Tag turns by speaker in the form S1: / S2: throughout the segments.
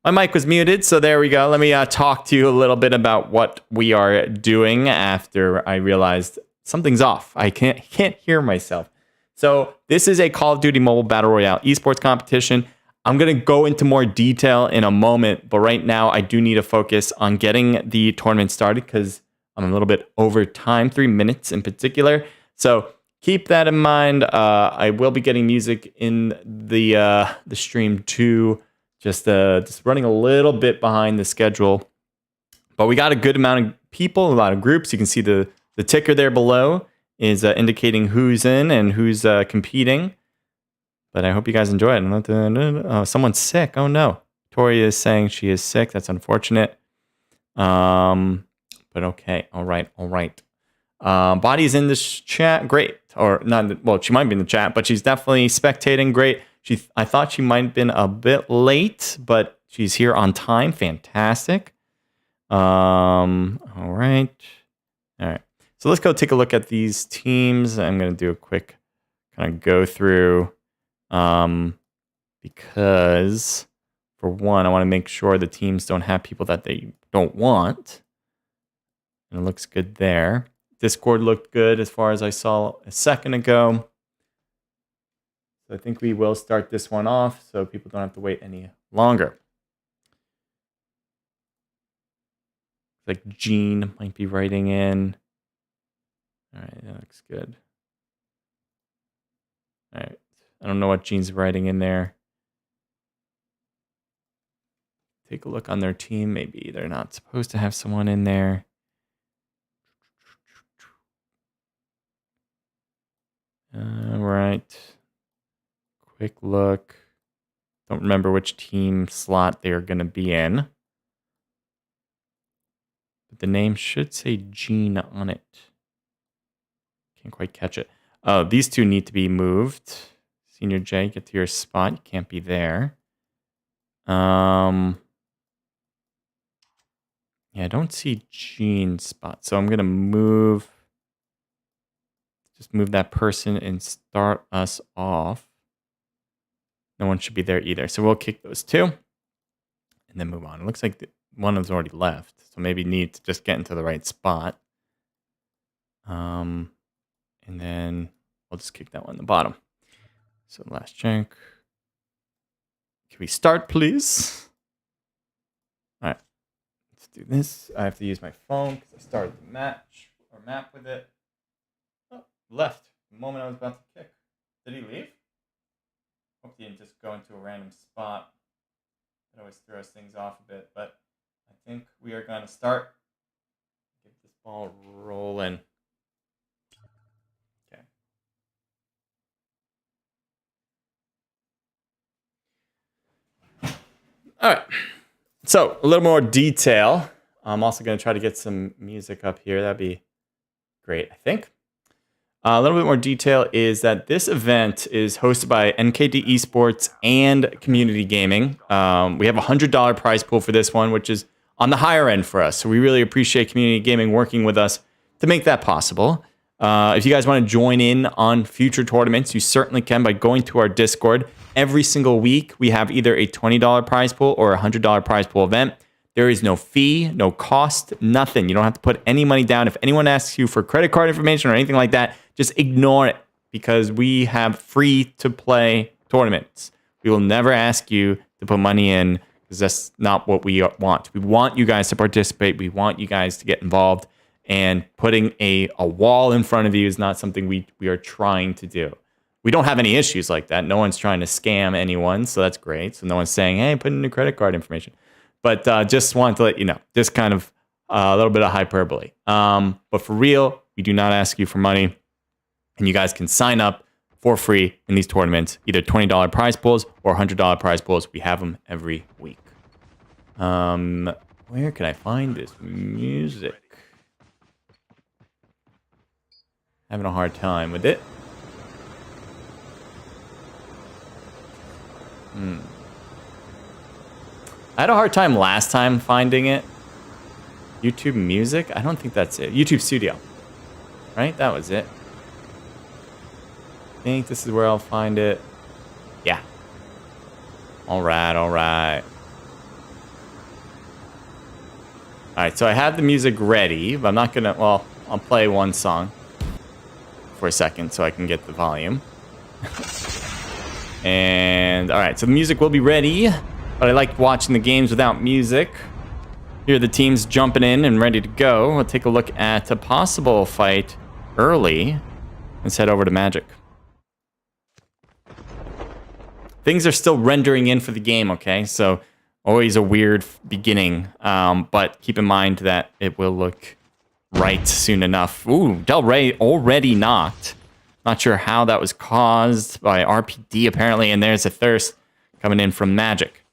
S1: My mic was muted, so there we go. Let me talk to you a little bit about what we are doing after I realized something's off. I can't hear myself. So this is a Call of Duty Mobile Battle Royale esports competition. I'm going to go into more detail in a moment, but right now I do need to focus on getting the tournament started because I'm a little bit over time, 3 minutes in particular. So keep that in mind. I will be getting music in the stream too. Just running a little bit behind the schedule. But we got a good amount of people, a lot of groups. You can see the ticker there below is indicating who's in and who's competing. But I hope you guys enjoy it. Oh, someone's sick. Oh, no. Tori is saying she is sick. That's unfortunate. But okay. All right. Body's in this chat. Great. Or not. Well, she might be in the chat, but she's definitely spectating. Great. I thought she might have been a bit late, but she's here on time. Fantastic. All right. So let's go take a look at these teams. I'm going to do a quick kind of go through because, for one, I want to make sure the teams don't have people that they don't want. And it looks good there. Discord looked good as far as I saw a second ago. So I think we will start this one off so people don't have to wait any longer. Like Gene might be writing in. All right, that looks good. All right, I don't know what Gene's writing in there. Take a look on their team. Maybe they're not supposed to have someone in there. All right. Quick look. Don't remember which team slot they're going to be in. But the name should say Gene on it. Can't quite catch it. Oh, these two need to be moved. Senior J, get to your spot. You can't be there. Yeah, I don't see Gene's spot. So I'm going to just move that person and start us off. No one should be there either. So we'll kick those two and then move on. It looks like one of them's already left. So maybe need to just get into the right spot. And then we'll just kick that one in the bottom. So last check. Can we start, please? All right. Let's do this. I have to use my phone because I started the match or map with it. Oh, left. The moment I was about to kick. Did he leave? Hope he didn't just go into a random spot. It always throws things off a bit, but I think we are going to start. Get this ball rolling. Okay. All right. So a little more detail. I'm also going to try to get some music up here. That'd be great, I think. A little bit more detail is that this event is hosted by NKD Esports and Community Gaming. We have a $100 prize pool for this one, which is on the higher end for us. So we really appreciate Community Gaming working with us to make that possible. If you guys want to join in on future tournaments, you certainly can by going to our Discord. Every single week, we have either a $20 prize pool or a $100 prize pool event. There is no fee, no cost, nothing. You don't have to put any money down. If anyone asks you for credit card information or anything like that, just ignore it because we have free-to-play tournaments. We will never ask you to put money in because that's not what we want. We want you guys to participate. We want you guys to get involved. And putting a wall in front of you is not something we are trying to do. We don't have any issues like that. No one's trying to scam anyone, so that's great. So no one's saying, hey, put in your credit card information. But just wanted to let you know, just kind of a little bit of hyperbole. But for real, we do not ask you for money. And you guys can sign up for free in these tournaments, either $20 prize pools or $100 prize pools. We have them every week. Where can I find this music? Having a hard time with it. I had a hard time last time finding it. YouTube Music? I don't think that's it. YouTube Studio. Right? That was it. I think this is where I'll find it. Yeah. All right. right, so I have the music ready, but I'm not gonna, well, I'll play one song for a second so I can get the volume. And, all right, so the music will be ready, but I like watching the games without music. Here are the teams jumping in and ready to go. We'll take a look at a possible fight early. Let's head over to Magic. Things are still rendering in for the game, okay? So always a weird beginning, but keep in mind that it will look right soon enough. Ooh, Del Rey already knocked. Not sure how that was caused by RPD, apparently, and there's a Thirst coming in from Magic.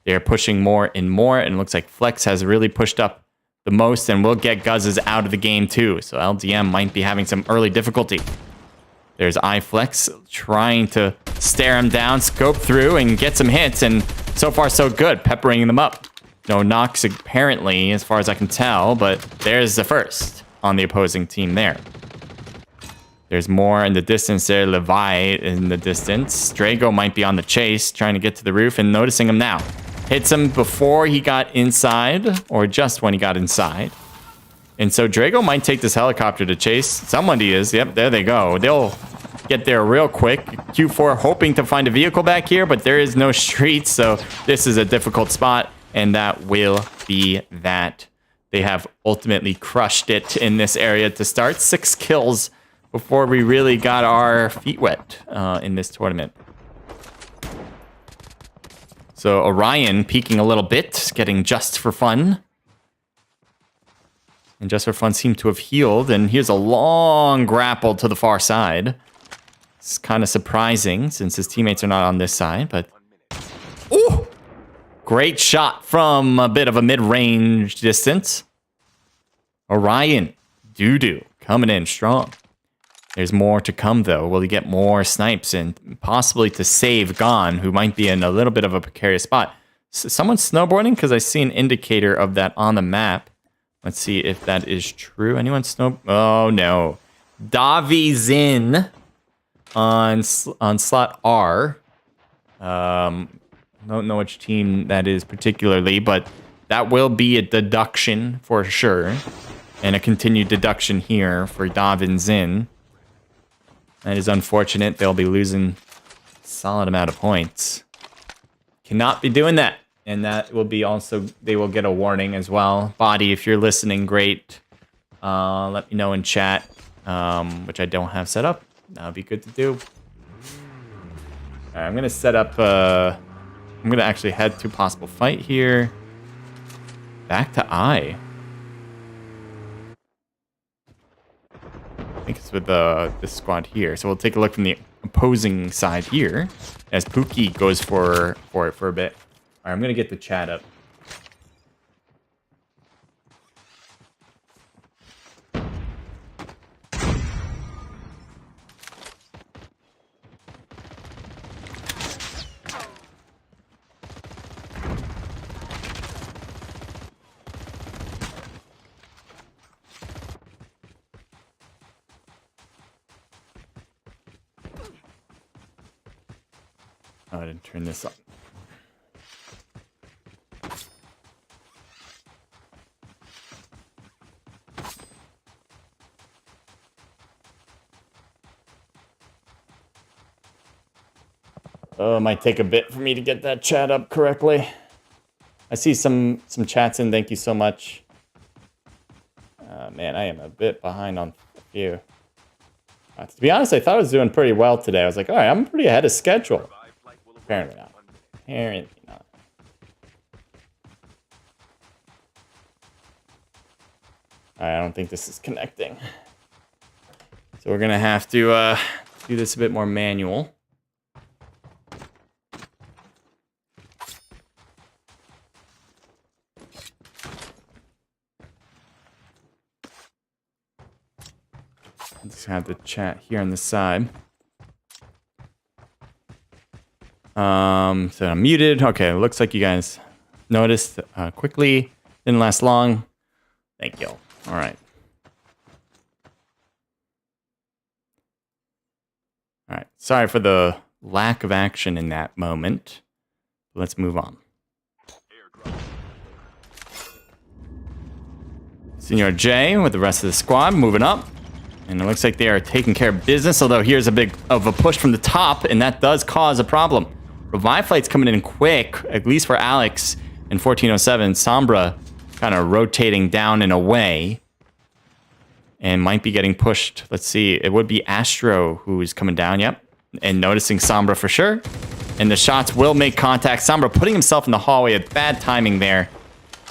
S1: They're pushing more and more, and it looks like Flex has really pushed up the most, and we'll get Guzzes out of the game, too. So LDM might be having some early difficulty. There's iFlex trying to stare him down, scope through, and get some hits, and so far so good, peppering them up. No knocks apparently, as far as I can tell, but there's the first on the opposing team there. There's more in the distance there, Levi in the distance. Drago might be on the chase, trying to get to the roof, and noticing him now. Hits him before he got inside, or just when he got inside. And so Drago might take this helicopter to chase. Somebody is. Yep, there they go. They'll get there real quick. Q4 hoping to find a vehicle back here, but there is no street, so this is a difficult spot, and that will be that. They have ultimately crushed it in this area to start. 6 kills before we really got our feet wet in this tournament. So Orion peeking a little bit, getting Just for Fun. And Just for Fun seemed to have healed, and here's a long grapple to the far side. It's kind of surprising since his teammates are not on this side, but... Ooh! Great shot from a bit of a mid-range distance. Orion, doo-doo, coming in strong. There's more to come, though. Will he get more snipes and possibly to save Gon, who might be in a little bit of a precarious spot? Someone snowboarding? Because I see an indicator of that on the map. Let's see if that is true. Anyone snow? Oh, no. Davi Zin on slot R. Don't know which team that is particularly, but that will be a deduction for sure. And a continued deduction here for Davin Zin. That is unfortunate. They'll be losing a solid amount of points. Cannot be doing that. And that will be also, they will get a warning as well. Body, if you're listening, great. Let me know in chat, which I don't have set up. That would be good to do. All right, I'm going to set up, I'm going to actually head to possible fight here. Back to I. I think it's with this squad here. So we'll take a look from the opposing side here as Pookie goes for it for a bit. All right, I'm going to get the chat up. Oh, I didn't turn this on. Oh, it might take a bit for me to get that chat up correctly. I see some chats in. Thank you so much. Man, I am a bit behind on a few. To be honest, I thought I was doing pretty well today. I was like, all right, I'm pretty ahead of schedule. Apparently not. Apparently not. All right, I don't think this is connecting. So we're going to have to do this a bit more manual. Just have the chat here on the side. So I'm muted. Okay, looks like you guys noticed quickly. Didn't last long. Thank you. All right. All right. Sorry for the lack of action in that moment. Let's move on. Senor J with the rest of the squad moving up. And it looks like they are taking care of business, although here's a big of a push from the top, and that does cause a problem. Revive flight's coming in quick, at least for Alex in 1407. Sombra kind of rotating down and away. And might be getting pushed. Let's see. It would be Astro who's coming down. Yep. And noticing Sombra for sure. And the shots will make contact. Sombra putting himself in the hallway at bad timing there.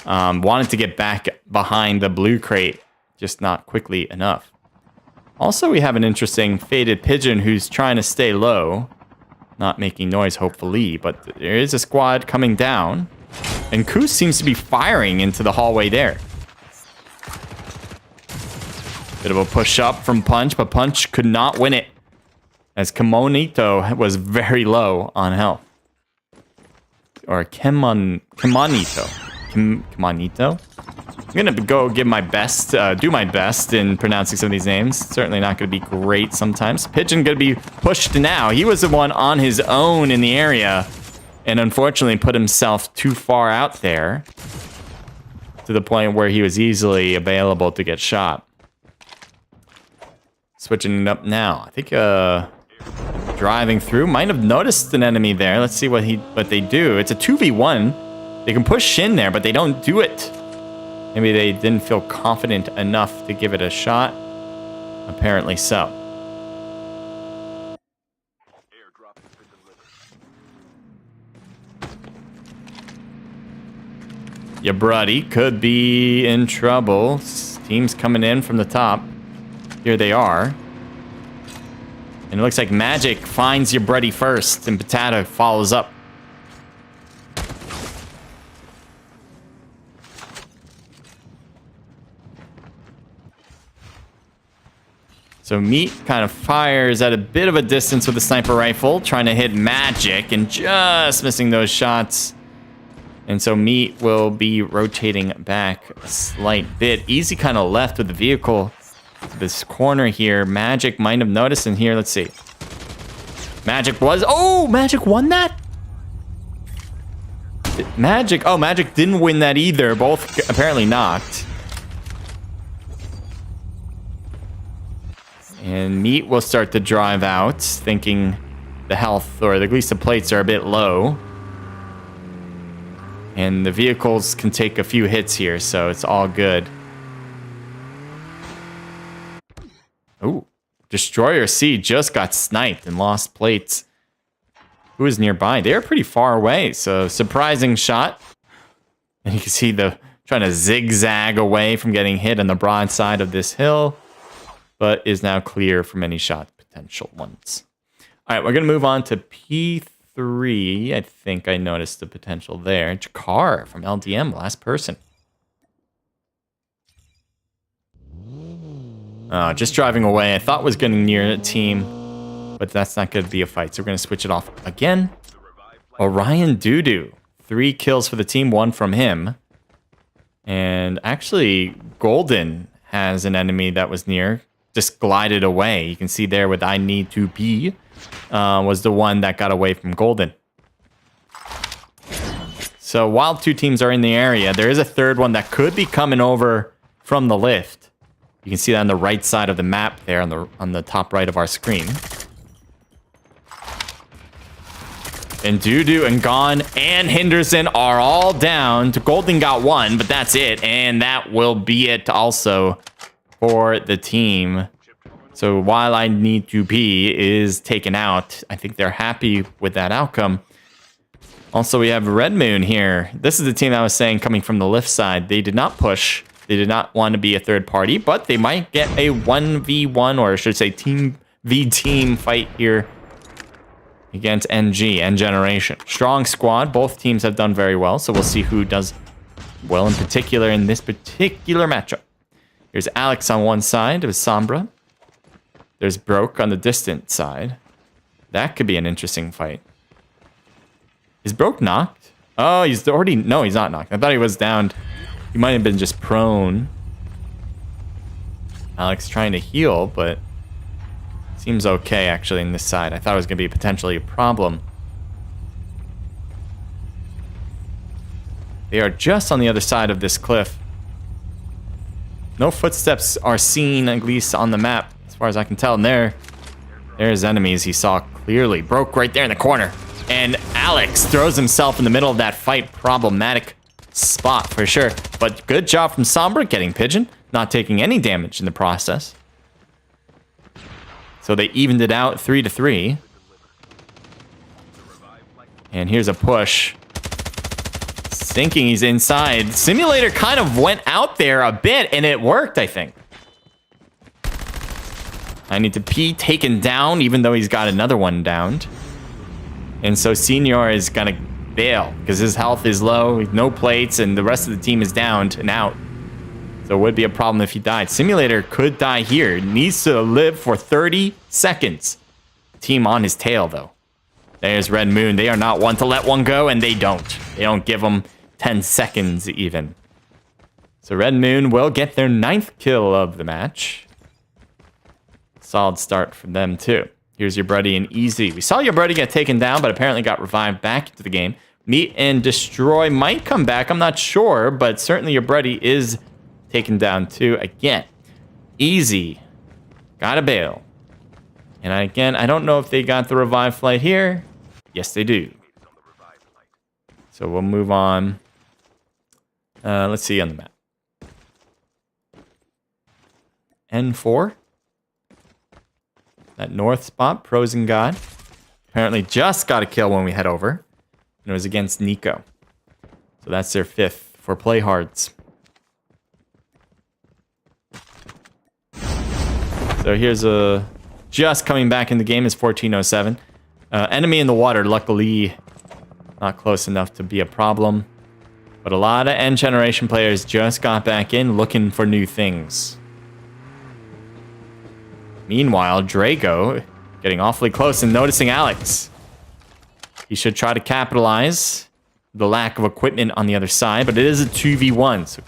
S1: Wanted to get back behind the blue crate. Just not quickly enough. Also, we have an interesting Faded Pigeon who's trying to stay low. Not making noise, hopefully. But there is a squad coming down. And Koos seems to be firing into the hallway there. Bit of a push up from Punch, but Punch could not win it. As Kimonito was very low on health. Or Kimonito. Kimonito? I'm gonna go give my best, do my best in pronouncing some of these names. Certainly not gonna be great sometimes. Pigeon gonna be pushed now. He was the one on his own in the area. And unfortunately put himself too far out there. To the point where he was easily available to get shot. Switching it up now. I think driving through. Might have noticed an enemy there. Let's see what they do. It's a 2v1. They can push in there, but they don't do it. Maybe they didn't feel confident enough to give it a shot. Apparently so. Your buddy could be in trouble. Teams coming in from the top. Here they are. And it looks like Magic finds your buddy first, and Potato follows up. So Meat kind of fires at a bit of a distance with the sniper rifle, trying to hit Magic, and just missing those shots. And so Meat will be rotating back a slight bit. Easy kind of left with the vehicle. This corner here, Magic might have noticed in here. Let's see. Magic was... Oh, Magic won that? Magic... Oh, Magic didn't win that either. Both apparently knocked. And Meat will start to drive out, thinking the health, or at least the plates, are a bit low. And the vehicles can take a few hits here, so it's all good. Ooh. Destroyer C just got sniped and lost plates. Who is nearby? They're pretty far away, so surprising shot. And you can see the trying to zigzag away from getting hit on the broadside of this hill, but is now clear from any shot potential ones. All right, we're going to move on to P3. I think I noticed the potential there. Jakar from LDM, last person. Just driving away. I thought was getting near a team, but that's not going to be a fight. So we're going to switch it off again. Orion Doodoo. 3 kills for the team, 1 from him. And actually, Golden has an enemy that was near. Just glided away. You can see there with I Need to Pee was the one that got away from Golden. So while 2 teams are in the area, there is a third one that could be coming over from the lift. You can see that on the right side of the map there on the top right of our screen. And Doodoo and Gon and Henderson are all down. Golden got 1, but that's it. And that will be it also for the team. So while I Need to Pee is taken out, I think they're happy with that outcome. Also, we have Red Moon here. This is the team I was saying coming from the lift side. They did not push. They did not want to be a third party, but they might get a 1v1, or I should say team v team fight here against NG and Generation. Strong squad. Both teams have done very well, so we'll see who does well in particular in this particular matchup. Here's Alex on one side of Sombra. There's Broke on the distant side. That could be an interesting fight. Is Broke knocked? Oh, he's already... No, he's not knocked. I thought he was downed. He might have been just prone. Alex trying to heal, but seems okay actually in this side. I thought it was going to be potentially a problem. They are just on the other side of this cliff. No footsteps are seen, at least on the map, as far as I can tell. And there's enemies he saw clearly. Broke right there in the corner. And Alex throws himself in the middle of that fight. Problematic spot for sure. But good job from Sombra getting Pigeon, not taking any damage in the process. So they evened it out 3-3. And here's a push. Thinking he's inside. Simulator kind of went out there a bit, and it worked, I think. I need to be taken down, even though he's got another one downed. And so Senior is going to bail, because his health is low, no plates, and the rest of the team is downed and out. So it would be a problem if he died. Simulator could die here. Needs to live for 30 seconds. Team on his tail, though. There's Red Moon. They are not one to let one go, and they don't. They don't give them 10 seconds even. So Red Moon will get their 9th kill of the match. Solid start from them, too. Here's your buddy in easy. We saw your buddy get taken down, but apparently got revived back into the game. Meet and Destroy might come back. I'm not sure, but certainly your buddy is taken down, too. Again, easy. Gotta bail. And again, I don't know if they got the revive flight here. Yes, they do. So we'll move on. Let's see on the map. N4. That north spot, Pros and God. Apparently just got a kill when we head over. And it was against Nico. So that's their 5th for play hards. So here's a... Just coming back in the game is 1407. Enemy in the water, luckily not close enough to be a problem. But a lot of end generation players just got back in looking for new things. Meanwhile, Drago getting awfully close and noticing Alex. He should try to capitalize the lack of equipment on the other side, but it is a 2v1.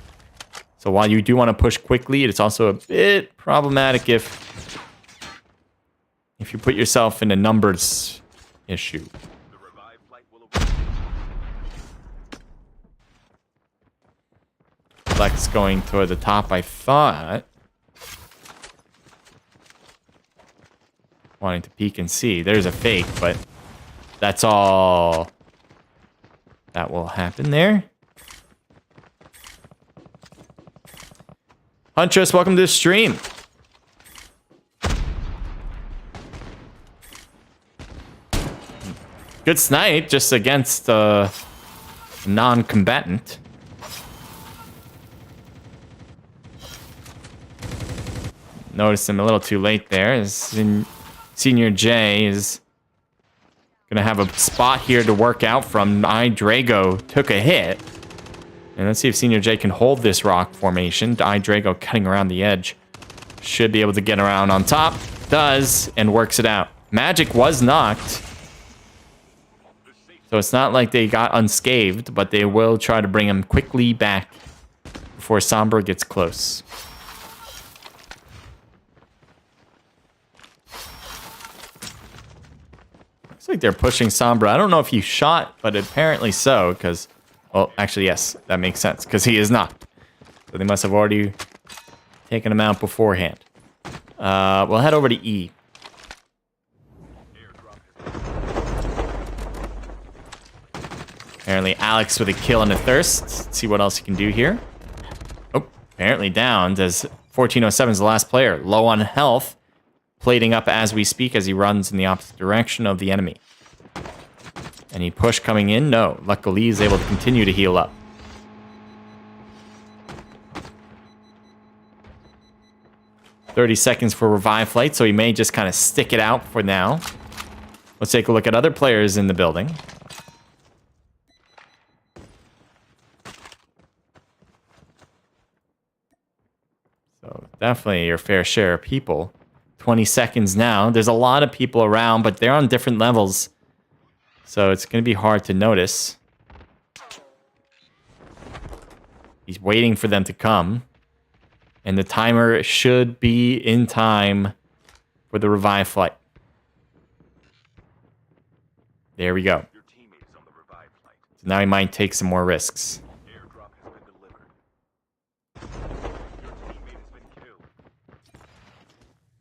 S1: So while you do want to push quickly, it's also a bit problematic if you put yourself in a numbers issue. Flex going toward the top, I thought. Wanting to peek and see. There's a fake, but that's all that will happen there. Huntress, welcome to the stream. Good snipe, just against a non-combatant. Noticed him a little too late there. Senior J is going to have a spot here to work out from. Drago took a hit. And let's see if Senior J can hold this rock formation. Drago cutting around the edge. Should be able to get around on top. Does, and works it out. Magic was knocked. So it's not like they got unscathed, but they will try to bring him quickly back before Sombra gets close. Looks like they're pushing Sombra. I don't know if he shot, but apparently so, because... Well, actually, yes, that makes sense, because he is knocked. So they must have already taken him out beforehand. We'll head over to E. Apparently Alex with a kill and a thirst. Let's see what else he can do here. Oh, apparently downed as 1407 is the last player. Low on health. Plating up as we speak as he runs in the opposite direction of the enemy. Any push coming in? No. Luckily he's able to continue to heal up. "30 seconds for revive flight, so he may just kind of stick it out for now. Let's take a look at other players in the building. So definitely your fair share of people. 20 seconds now. There's a lot of people around, but they're on different levels. So it's going to be hard to notice. He's waiting for them to come. And the timer should be in time for the revive flight. There we go. So now he might take some more risks.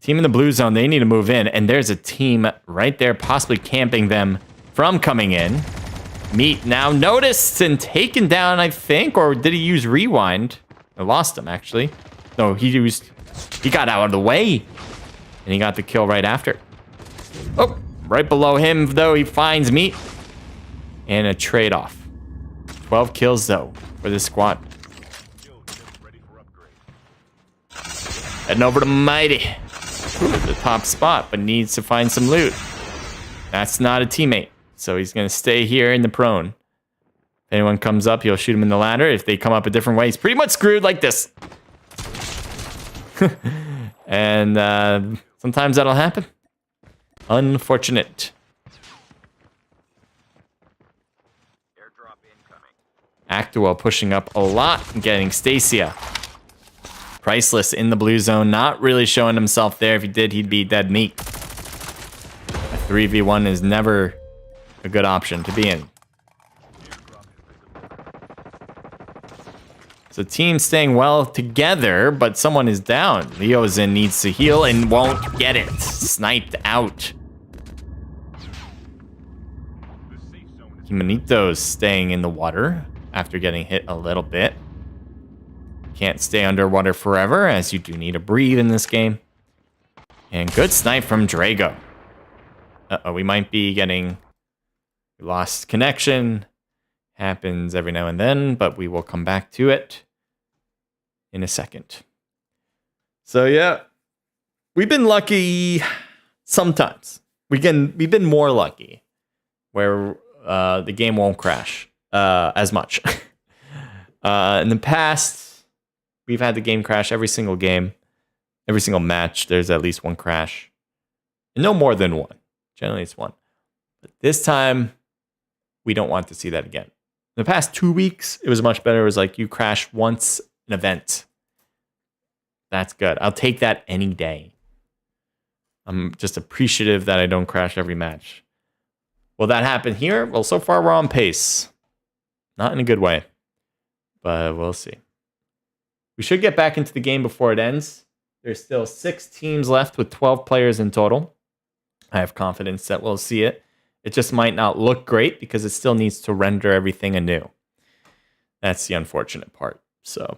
S1: Team in the blue zone, they need to move in. And there's a team right there possibly camping them from coming in. Meat now noticed and taken down, I think. Or did he use rewind? I lost him, actually. No, he got out of the way. And he got the kill right after. Oh, right below him, though, he finds Meat. And a trade-off. 12 kills, though, for this squad. Heading over to Mighty. Ooh, the top spot, but needs to find some loot. That's not a teammate. So he's going to stay here in the prone. If anyone comes up, he'll shoot him in the ladder. If they come up a different way, he's pretty much screwed like this. And sometimes that'll happen. Unfortunate. Actual pushing up a lot and getting Stacia. Priceless in the blue zone, not really showing himself there. If he did, he'd be dead meat. A 3v1 is never a good option to be in. So team staying well together, but someone is down. Leozen needs to heal and won't get it. Sniped out. Humanito's staying in the water after getting hit a little bit. Can't stay underwater forever, as you do need to breathe in this game. And good snipe from Drago. Uh-oh, we might be getting lost connection. Happens every now and then, but we will come back to it in a second. So yeah, we've been lucky sometimes. We've been more lucky where the game won't crash as much. In the past, we've had the game crash every single game. Every single match, there's at least one crash. And no more than one. Generally, it's one. But this time, we don't want to see that again. In the past 2 weeks, it was much better. It was like you crash once an event. That's good. I'll take that any day. I'm just appreciative that I don't crash every match. Will that happen here? Well, so far we're on pace. Not in a good way. But we'll see. We should get back into the game before it ends. There's still 6 teams left with 12 players in total. I have confidence that we'll see it. It just might not look great because it still needs to render everything anew. That's the unfortunate part. So,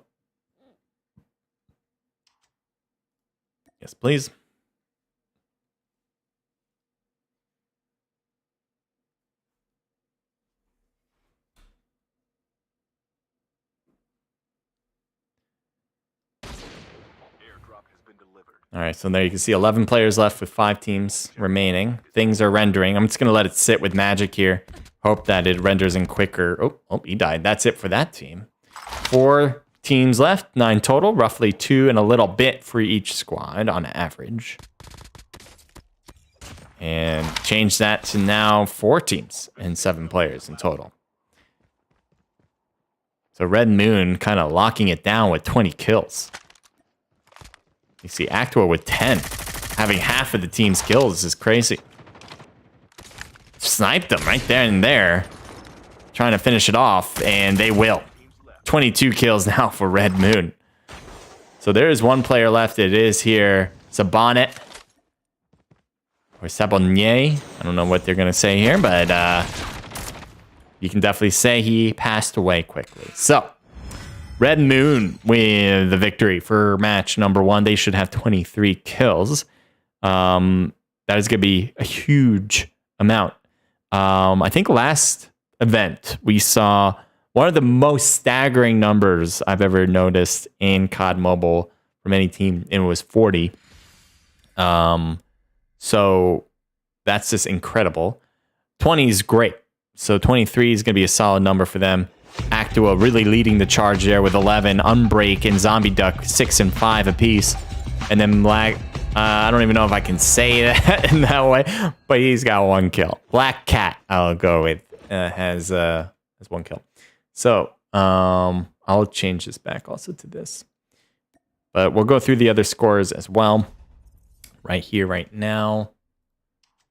S1: yes, please. All right, so there you can see 11 players left with 5 teams remaining. Things are rendering. I'm just going to let it sit with magic here. Hope that it renders in quicker. Oh, he died. That's it for that team. 4 teams left, 9 total, roughly 2 and a little bit for each squad on average. And change that to now 4 teams and 7 players in total. So Red Moon kind of locking it down with 20 kills. You see Actua with 10. Having half of the team's kills is crazy. Sniped them right there and there. Trying to finish it off, and they will. 22 kills now for Red Moon. So there is 1 player left. It is here, Sabonet. Or Sabonnier. I don't know what they're going to say here, but you can definitely say he passed away quickly. So, Red Moon with the victory for match number 1. They should have 23 kills. That is going to be a huge amount. I think last event we saw one of the most staggering numbers I've ever noticed in COD Mobile from any team, and it was 40. So that's just incredible. 20 is great. So 23 is going to be a solid number for them. Actua really leading the charge there with 11. Unbreak and Zombie Duck 6 and 5 apiece. And then Black, I don't even know if I can say that in that way, but he's got 1 kill. Black Cat, I'll go with, has 1 kill. So I'll change this back also to this. But we'll go through the other scores as well. Right here, right now,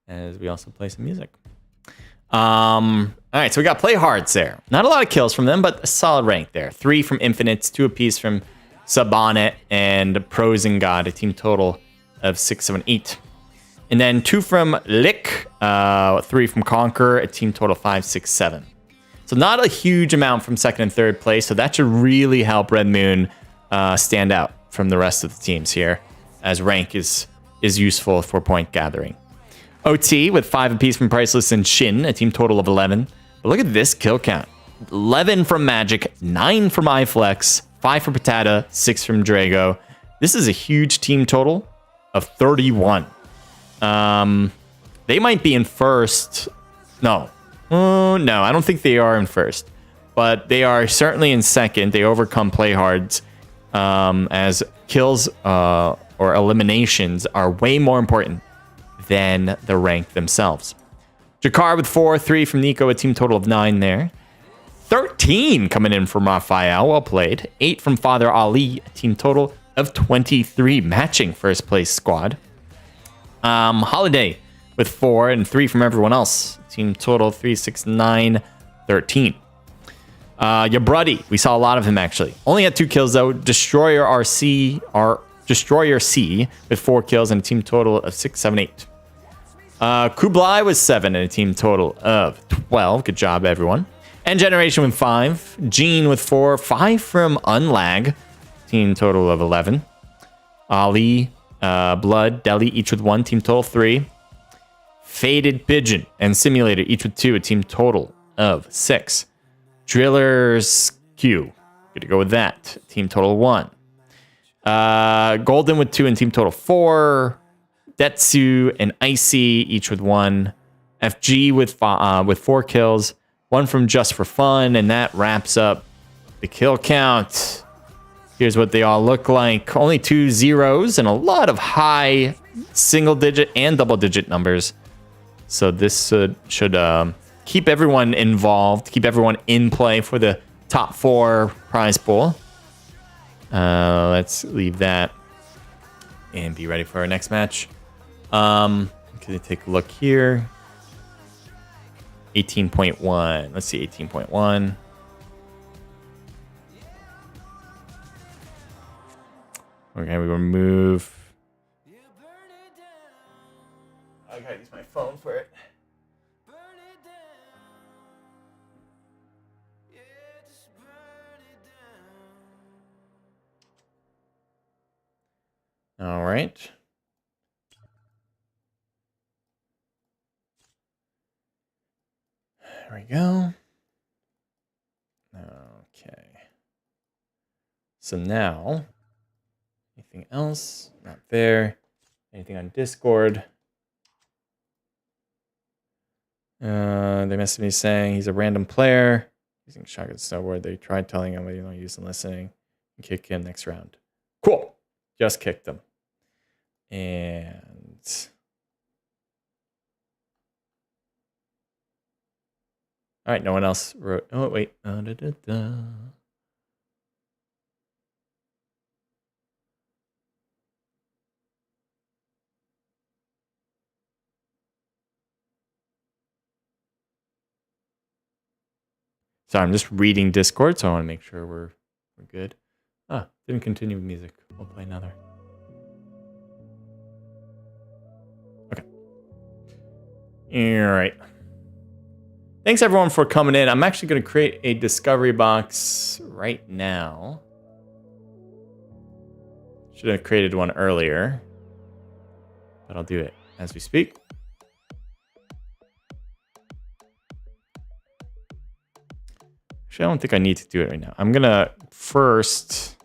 S1: as we also play some music. All right, so we got Play Hards there. Not a lot of kills from them, but a solid rank there. 3 from Infinites, 2 apiece from Sabonet and Pros and God, a team total of 6, 7, 8. And then 2 from Lick, 3 from Conquer, a team total 5, 6, 7. So not a huge amount from second and third place. So that should really help Red Moon stand out from the rest of the teams here, as rank is useful for point gathering. OT with 5 apiece from Priceless and Shin, a team total of 11. But look at this kill count. 11 from Magic, 9 from iFlex, 5 from Patata, 6 from Drago. This is a huge team total of 31. They might be in first. No, I don't think they are in first, but they are certainly in second. They overcome playhards, as kills or eliminations are way more important than the rank themselves. Jakar with 4, 3 from Nico, a team total of 9 there. 13 coming in from Raphael, well played. 8 from Father Ali, a team total of 23, matching first place squad. Holiday with 4 and 3 from everyone else. Team total 3, 6, 9, 13. Your Bruddy, we saw a lot of him actually. Only had 2 kills though. Destroyer C with 4 kills and a team total of 6, 7, 8. Kublai was 7 and a team total of 12. Good job, everyone. And Generation with 5. Gene with 4. 5 from Unlag. Team total of 11. Ali, Blood, Deli, each with 1. Team total 3. Faded Pigeon and Simulator, each with 2. A team total of 6. Drillers Q. Good to go with that. Team total 1. Golden with 2 and team total 4. Detsu and Icy, each with 1. FG with 4 kills. 1 from Just for Fun, and that wraps up the kill count. Here's what they all look like. Only 2 zeros and a lot of high single-digit and double-digit numbers. So this should keep everyone involved, keep everyone in play for the top 4 prize pool. Let's leave that and be ready for our next match. Can we take a look here? 18.1. Let's see, 18.1. Okay, we remove. I gotta use my phone for it. All right. There we go. Okay. So now, anything else? Not there. Anything on Discord? They messaged me saying he's a random player using shotgun snowboard. They tried telling him, but you know, use and listening. And kick him next round. Cool. Just kicked him. And all right, no one else wrote. Oh wait. So I'm just reading Discord, so I want to make sure we're good. Didn't continue with music. We'll play another. Okay. All right. Thanks everyone for coming in. I'm actually going to create a discovery box right now. Should have created one earlier, but I'll do it as we speak. Actually, I don't think I need to do it right now. I'm going to first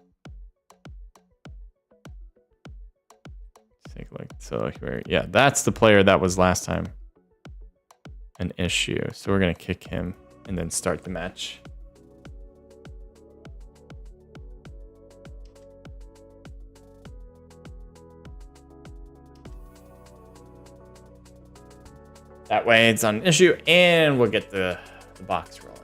S1: take a look. So here, yeah, that's the player that was last time an issue. So we're going to kick him and then start the match. That way it's on an issue and we'll get the box rolling.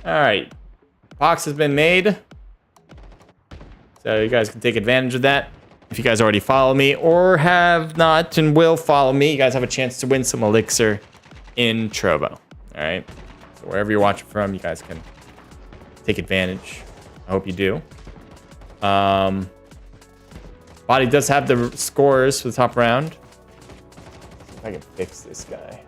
S1: All right. Box has been made. So you guys can take advantage of that. If you guys already follow me or have not and will follow me, you guys have a chance to win some elixir in Trovo. All right. So wherever you're watching from, you guys can take advantage. I hope you do. Body does have the scores for the top round. See if I can fix this guy.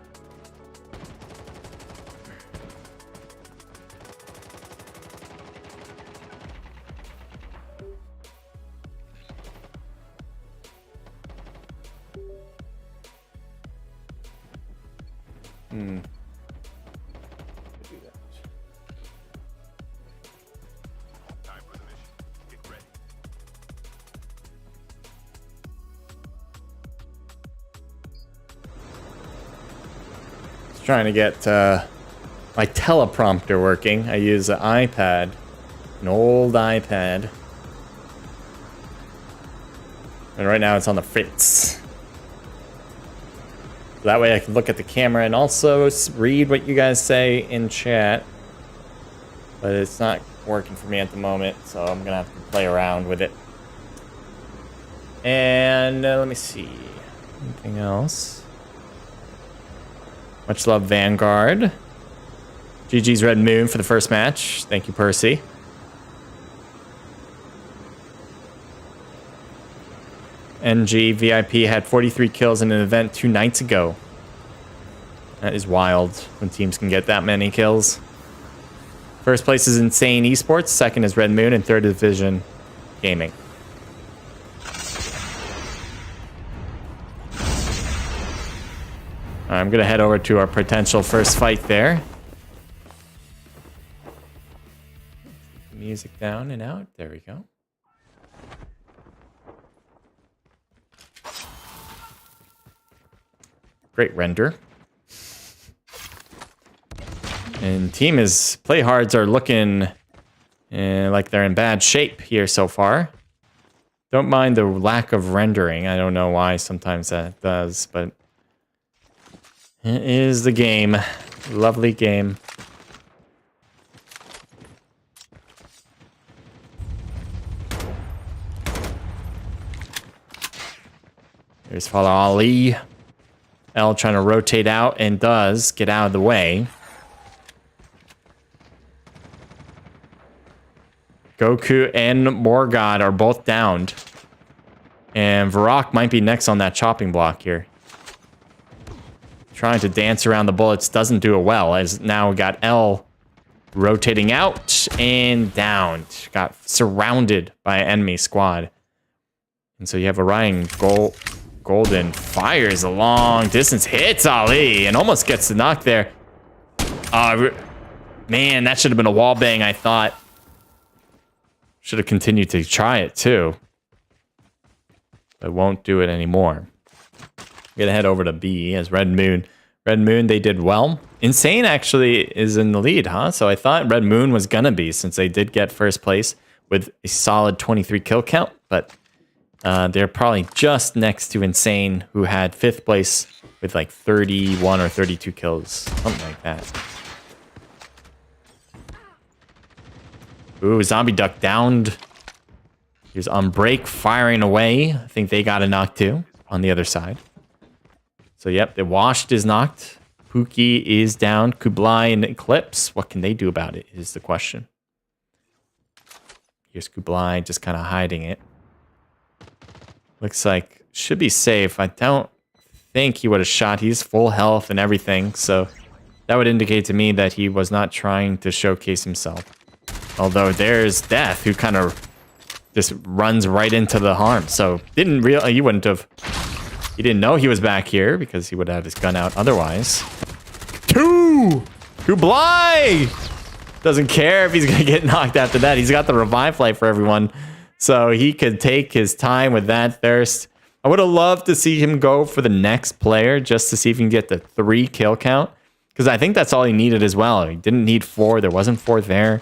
S1: Trying to get my teleprompter working. I use an iPad, an old iPad. And right now it's on the fritz. That way I can look at the camera and also read what you guys say in chat. But it's not working for me at the moment, so I'm gonna have to play around with it. And let me see. Anything else? Much love, Vanguard. GG's Red Moon for the first match. Thank you, Percy. NG VIP had 43 kills in an event 2 nights ago. That is wild when teams can get that many kills. First place is Insane Esports. Second is Red Moon. And third Division Gaming. I'm going to head over to our potential first fight there. Music down and out. There we go. Great render. And team is playhards are looking like they're in bad shape here so far. Don't mind the lack of rendering. I don't know why sometimes that does, but it is the game. Lovely game. There's Father Ali. L trying to rotate out and does get out of the way. Goku and Morgod are both downed. And Varrock might be next on that chopping block here. Trying to dance around the bullets doesn't do it well, as now we got L rotating out and down. Got surrounded by an enemy squad. And so you have Orion Golden fires a long distance, hits Ali, and almost gets the knock there. Man, that should have been a wall bang, I thought. Should have continued to try it, too. But won't do it anymore. Gonna head over to B as Red Moon. Red Moon, they did well. Insane actually is in the lead, huh? So I thought Red Moon was gonna be, since they did get first place with a solid 23 kill count. But they're probably just next to Insane, who had 5th place with like 31 or 32 kills. Something like that. Ooh, Zombie Duck downed. Here's Unbreak firing away. I think they got a knock too on the other side. So, yep, the Washed is knocked. Pookie is down. Kublai and Eclipse. What can they do about it is the question. Here's Kublai just kind of hiding it. Looks like should be safe. I don't think he would have shot. He's full health and everything. So that would indicate to me that he was not trying to showcase himself. Although there's Death, who kind of just runs right into the harm. So didn't realize he wouldn't have. He didn't know he was back here because he would have his gun out otherwise. 2! Kublai! Doesn't care if he's going to get knocked after that. He's got the revive flight for everyone. So he could take his time with that thirst. I would have loved to see him go for the next player just to see if he can get the 3 kill count. Because I think that's all he needed as well. He didn't need 4. There wasn't 4 there.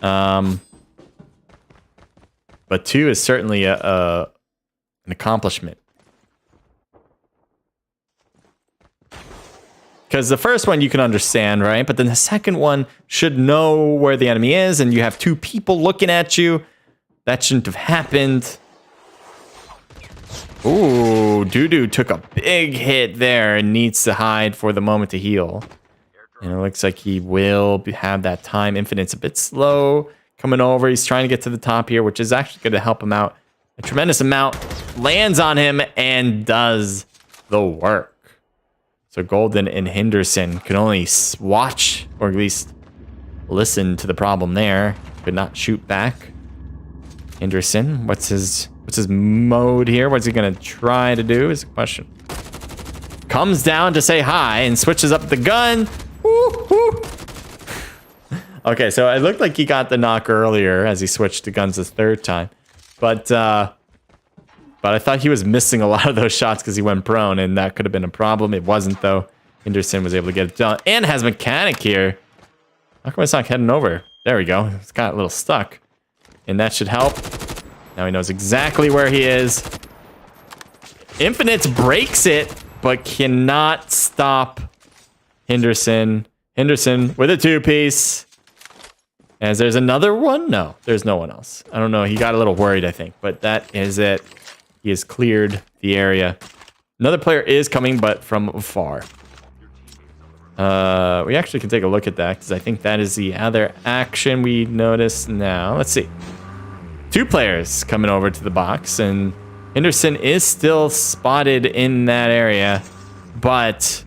S1: But 2 is certainly an accomplishment. Because the first one you can understand, right? But then the second one should know where the enemy is, and you have two people looking at you. That shouldn't have happened. Ooh, Doo-Doo took a big hit there and needs to hide for the moment to heal. And it looks like he will have that time. Infinite's a bit slow coming over. He's trying to get to the top here, which is actually going to help him out a tremendous amount. Lands on him and does the work. So Golden and Henderson can only watch, or at least listen to the problem there. Could not shoot back. Henderson, what's his mode here? What's he gonna try to do is the question. Comes down to say hi and switches up the gun. Woo, woo. Okay, so it looked like he got the knock earlier as he switched to guns the third time. But I thought he was missing a lot of those shots because he went prone, and that could have been a problem. It wasn't, though. Henderson was able to get it done. And has mechanic here. How come it's not heading over? There we go. It's got a little stuck. And that should help. Now he knows exactly where he is. Infinite breaks it, but cannot stop Henderson. Henderson with a two-piece. As there's another one? No, there's no one else. I don't know. He got a little worried, I think. But that is it. He has cleared the area. Another player is coming, but from afar. We actually can take a look at that, because I think that is the other action we notice now. Let's see. Two players coming over to the box, and Henderson is still spotted in that area, but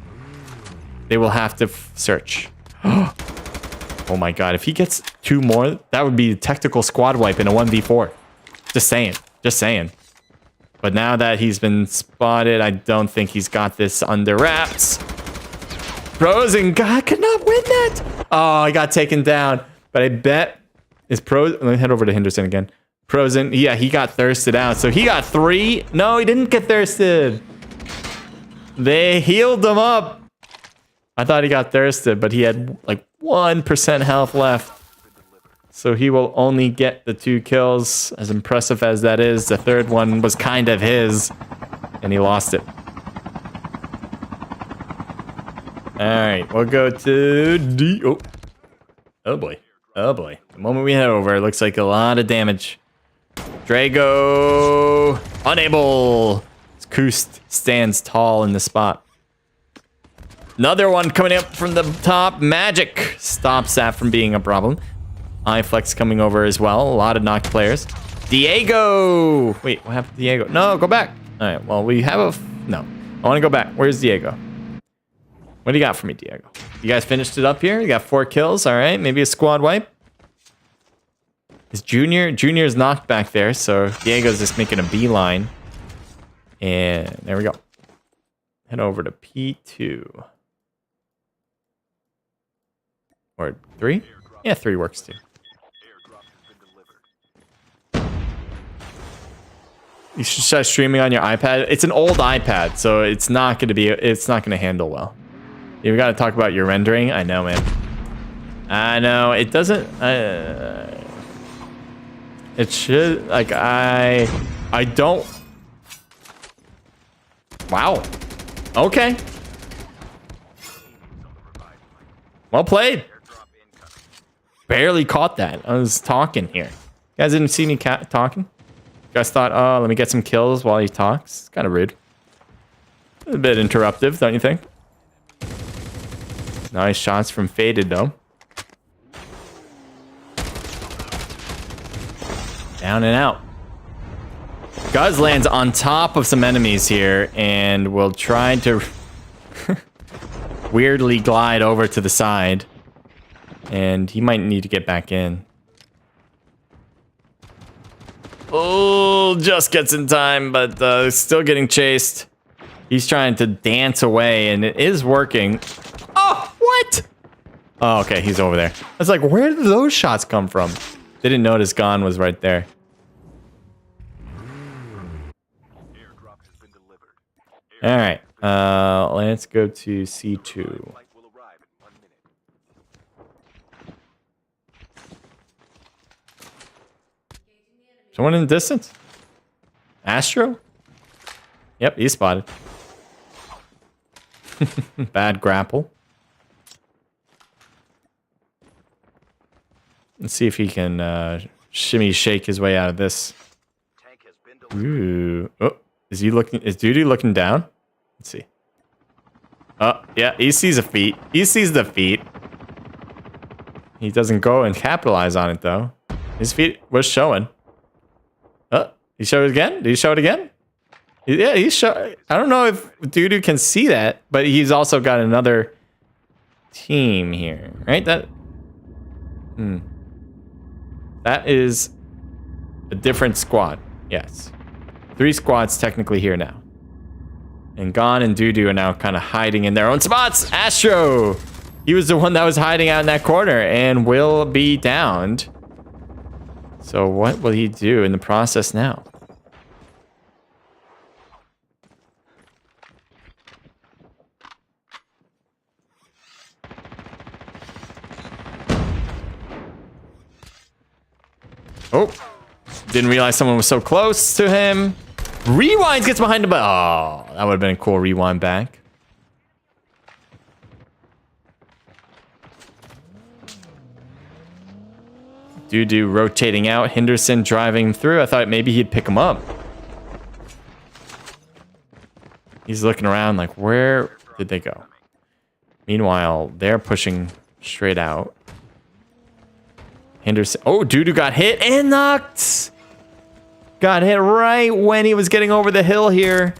S1: they will have to search. Oh my god, if he gets two more, that would be a tactical squad wipe in a 1v4. Just saying. Just saying. But now that he's been spotted, I don't think he's got this under wraps. Frozen, God, could not win that. Oh, I got taken down. But I bet is let me head over to Henderson again. Frozen, yeah, he got thirsted out. So he got 3. No, he didn't get thirsted. They healed him up. I thought he got thirsted, but he had like 1% health left. So he will only get the 2 kills. As impressive as that is, the third one was kind of his, and he lost it. All right, we'll go to D. Oh boy. Oh boy. The moment we head over, it looks like a lot of damage. Drago unable. Koost stands tall in the spot. Another one coming up from the top. Magic stops that from being a problem. iFlex coming over as well. A lot of knocked players. Diego! Wait, what happened to Diego? No, go back. All right, well, we have a... No, I want to go back. Where's Diego? What do you got for me, Diego? You guys finished it up here? You got 4 kills. All right, maybe a squad wipe. Is Junior's knocked back there, so Diego's just making a beeline. And there we go. Head over to P2. Or 3? Yeah, 3 works too. You should start streaming on your iPad. It's an old iPad, so it's not going to handle well. You've got to talk about your rendering. I know, man. I know it doesn't. It should, like, I don't. Wow. Okay. Well played. Barely caught that. I was talking here. You guys didn't see me talking? You guys thought, oh, let me get some kills while he talks? It's kind of rude. A bit interruptive, don't you think? Nice shots from Faded, though. Down and out. Guz lands on top of some enemies here and will try to weirdly glide over to the side. And he might need to get back in. Oh, just gets in time, but still getting chased. He's trying to dance away, and it is working. Oh, what? Oh, okay, he's over there. I was like, where did those shots come from? Didn't notice Gon was right there. All right, let's go to C2. Someone in the distance? Astro? Yep, he's spotted. Bad grapple. Let's see if he can shimmy shake his way out of this. Ooh. Oh, is he looking? Is Duty looking down? Let's see. Oh, yeah, he sees a feat. He sees the feat. He doesn't go and capitalize on it, though. His feet was showing. Oh, he showed it again? Did he show it again? Yeah, he's show. I don't know if Dudu can see that, but he's also got another team here, right? That is a different squad. Yes. 3 squads technically here now. And Gon and Dudu are now kind of hiding in their own spots. Astro! He was the one that was hiding out in that corner and will be downed. So what will he do in the process now? Oh, didn't realize someone was so close to him. Rewind gets behind him, but oh, that would have been a cool rewind back. Dudu rotating out, Henderson driving through. I thought maybe he'd pick him up. He's looking around like, where did they go? Meanwhile, they're pushing straight out. Henderson. Oh, Dudu got hit and knocked. Got hit right when he was getting over the hill here.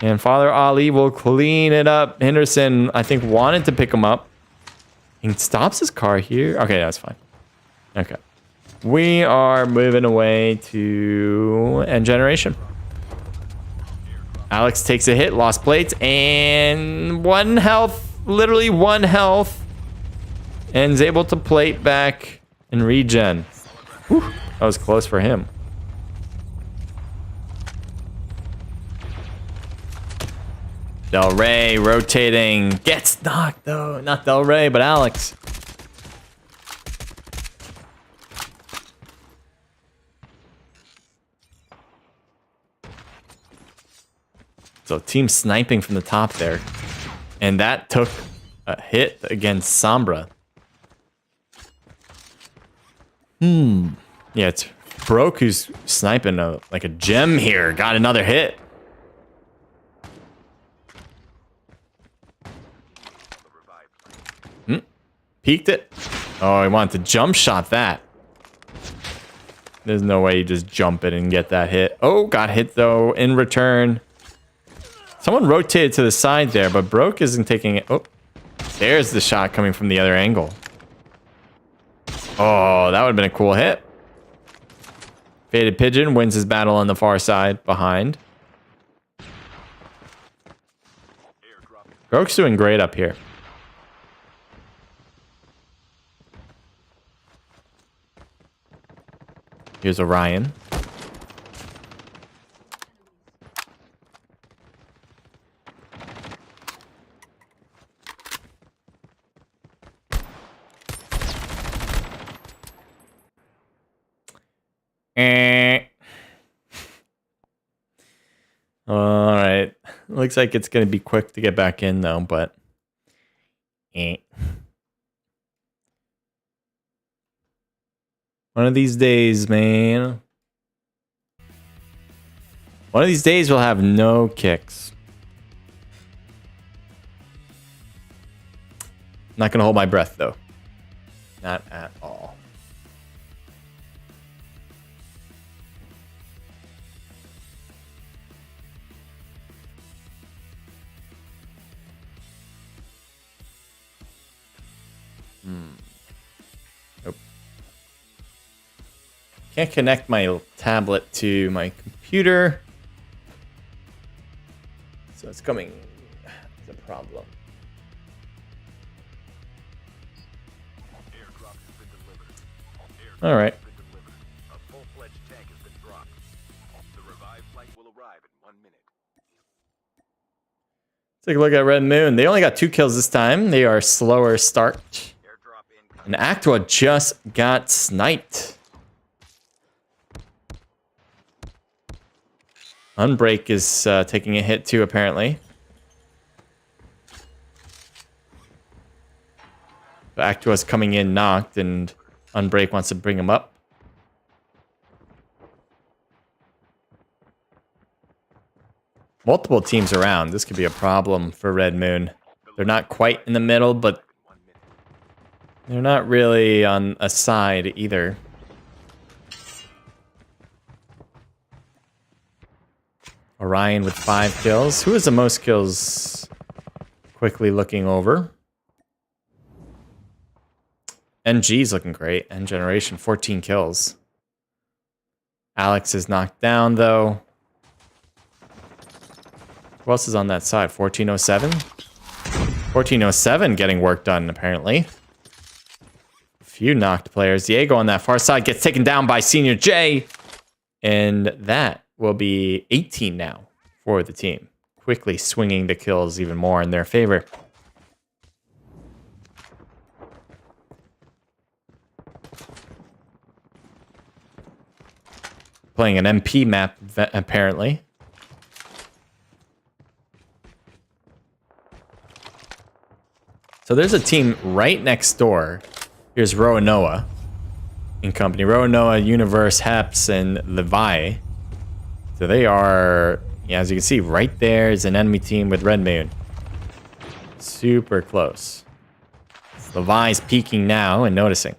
S1: And Father Ali will clean it up. Henderson, I think, wanted to pick him up. He stops his car here. Okay, that's fine. Okay. We are moving away to end generation. Alex takes a hit, lost plates, and 1 health. Literally 1 health. And is able to plate back and regen. Whew, that was close for him. Del Rey rotating. Gets knocked though. Not Del Rey, but Alex. So team sniping from the top there. And that took a hit against Sombra. Yeah, it's Broke who's sniping like a gem here. Got another hit. Peeked it. Oh, he wanted to jump shot that. There's no way you just jump it and get that hit. Oh, got hit though in return. Someone rotated to the side there, but Broke isn't taking it. Oh, there's the shot coming from the other angle. Oh, that would have been a cool hit. Faded Pigeon wins his battle on the far side behind. Broke's doing great up here. Here's Orion. All right. Looks like it's going to be quick to get back in, though, but... One of these days, man. One of these days, we'll have no kicks. Not going to hold my breath, though. Not at all. Nope. Can't connect my tablet to my computer. So it's coming as a problem. All right.
S2: A full-fledged tank has been dropped. The revived flight will arrive in 1 minute.
S1: Take a look at Red Moon. They only got 2 kills this time. They are slower start. And Actua just got sniped. Unbreak is taking a hit too, apparently. Back to us coming in knocked, and Unbreak wants to bring him up. Multiple teams around. This could be a problem for Red Moon. They're not quite in the middle, but they're not really on a side either. Orion with 5 kills. Who has the most kills? Quickly looking over. NG's looking great. N Generation, 14 kills. Alex is knocked down, though. Who else is on that side? 1407? 1407 getting work done, apparently. A few knocked players. Diego on that far side gets taken down by Senior J. And that will be 18 now for the team. Quickly swinging the kills even more in their favor. Playing an MP map, apparently. So there's a team right next door. Here's Roanoa in company. Roanoa, Universe, Heps, and Levi. So they are, yeah, as you can see, right there is an enemy team with Red Moon. Super close. Levi's peeking now and noticing.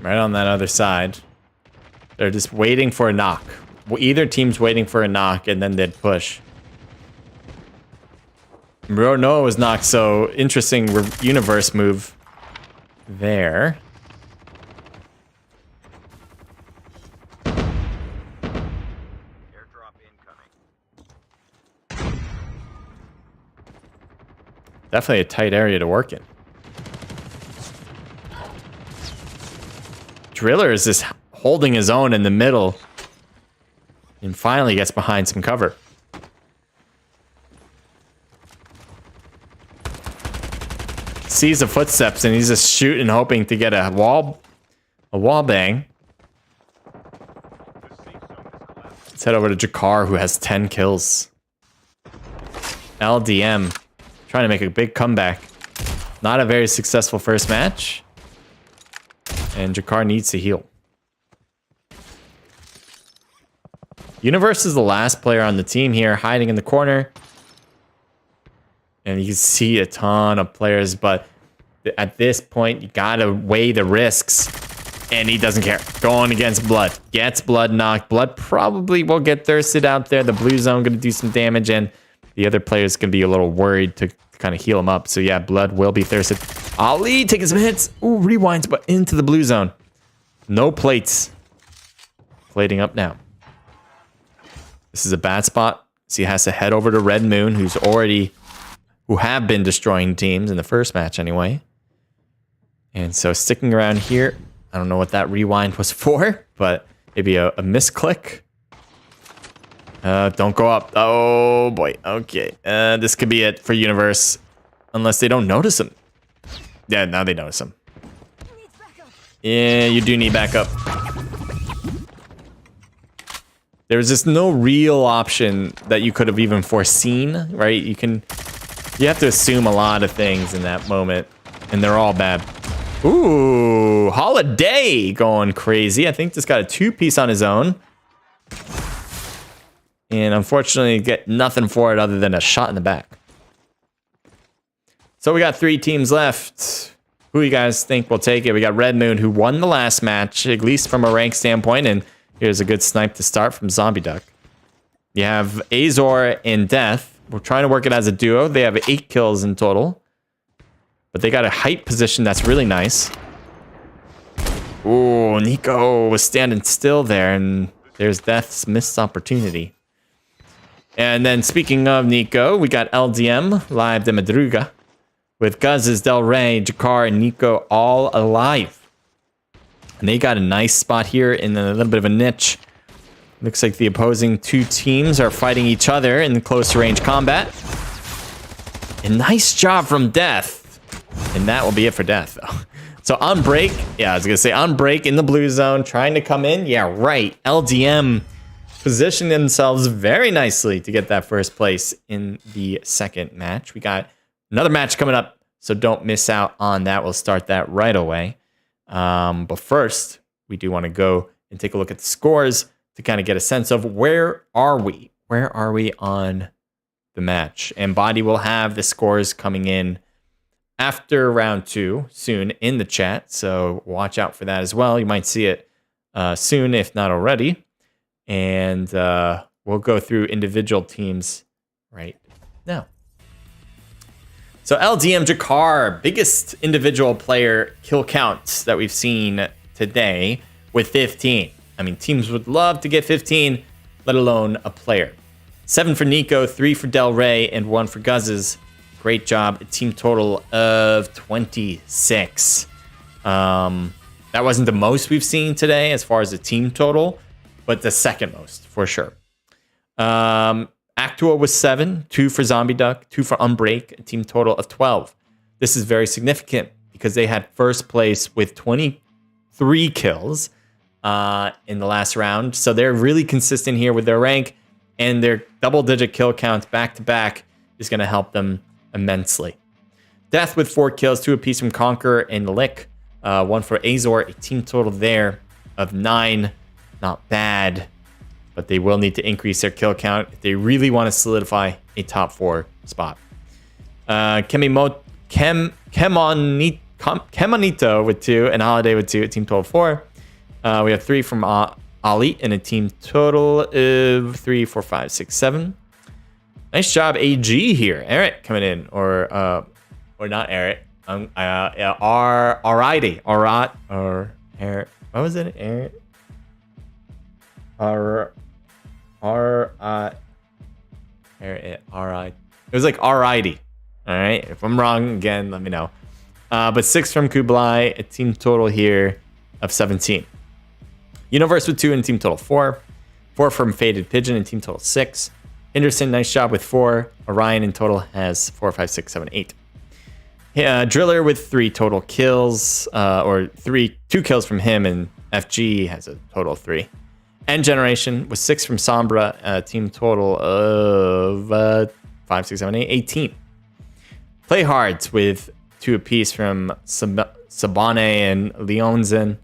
S1: Right on that other side. They're just waiting for a knock. Either team's waiting for a knock and then they'd push. Roanoa was knocked, so interesting universe move there.
S2: Airdrop incoming.
S1: Definitely a tight area to work in. Driller is just holding his own in the middle and finally gets behind some cover. Sees the footsteps and he's just shooting, hoping to get a wall bang. Let's head over to Jakar, who has 10 kills. LDM trying to make a big comeback. Not a very successful first match. And Jakar needs to heal. Universe is the last player on the team here, hiding in the corner. And you can see a ton of players, but at this point, you gotta weigh the risks. And he doesn't care. Going against Blood. Gets Blood knocked. Blood probably will get thirsted out there. The blue zone gonna do some damage, and the other players can be a little worried to kind of heal him up. So yeah, Blood will be thirsted. Ali taking some hits. Ooh, rewinds, but into the blue zone. No plates. Plating up now. This is a bad spot. So he has to head over to Red Moon, who have been destroying teams in the first match anyway. And so sticking around here. I don't know what that rewind was for, but maybe a misclick. Don't go up. Oh boy. Okay. This could be it for Universe. Unless they don't notice him. Yeah, now they notice him. Yeah, you do need backup. There was just no real option that you could have even foreseen, right? You have to assume a lot of things in that moment, and they're all bad. Ooh, Holiday going crazy. I think just got a 2-piece on his own. And unfortunately, get nothing for it other than a shot in the back. So we got 3 teams left. Who you guys think will take it? We got Red Moon, who won the last match, at least from a rank standpoint. And here's a good snipe to start from Zombie Duck. You have Azor and Death. We're trying to work it as a duo. They have 8 kills in total. But they got a height position that's really nice. Ooh, Nico was standing still there. And there's Death's missed opportunity. And then speaking of Nico, we got LDM, Live de Madruga. With Guz's, Del Rey, Jakar, and Nico all alive. And they got a nice spot here in a little bit of a niche. Looks like the opposing two teams are fighting each other in close range combat. A nice job from Death. And that will be it for Death, though. So on break, yeah, I was going to say on break in the blue zone, trying to come in. Yeah, right. LDM positioned themselves very nicely to get that first place in the second match. We got another match coming up, so don't miss out on that. We'll start that right away. But first, we do want to go and take a look at the scores to kind of get a sense of where are we? Where are we on the match? And Body will have the scores coming in after round 2 soon in the chat, so watch out for that as well. You might see it soon, if not already. And we'll go through individual teams right now. So LDM Jakar, biggest individual player kill counts that we've seen today with 15. I mean, teams would love to get 15, let alone a player. 7 for Nico, 3 for Del Rey, and 1 for Guzzes. Great job. A team total of 26. That wasn't the most we've seen today as far as the team total, but the second most for sure. Actua was 7, 2 for Zombie Duck, 2 for Unbreak, a team total of 12. This is very significant because they had first place with 23 kills in the last round. So they're really consistent here with their rank, and their double-digit kill counts back-to-back is going to help them immensely. Death with 4 kills, 2 apiece from Conquer and Lick, 1 for Azor, a team total there of 9. Not bad, but they will need to increase their kill count if they really want to solidify a top 4 spot. Kemonito with 2 and Holiday with 2, a team total of 4. We have 3 from Ali and a team total of 3, 4, 5, 6, 7. Nice job, AG here. Eric coming in, or not Eric. Alrighty, or Eric. What was it, Eric? It was like alrighty. All right. If I'm wrong, again, let me know. But 6 from Kublai, a team total here of 17. Universe with 2 and team total 4. 4 from Faded Pigeon and team total 6. Henderson, nice job with 4. Orion in total has 4, 5, 6, 7, 8. Driller with 3 total kills, or 2 kills from him, and FG has a total of 3. End Generation with 6 from Sombra, a team total of 5, 6, 7, 8, 18. Play Hards with 2 apiece from Sabane and Leonzen,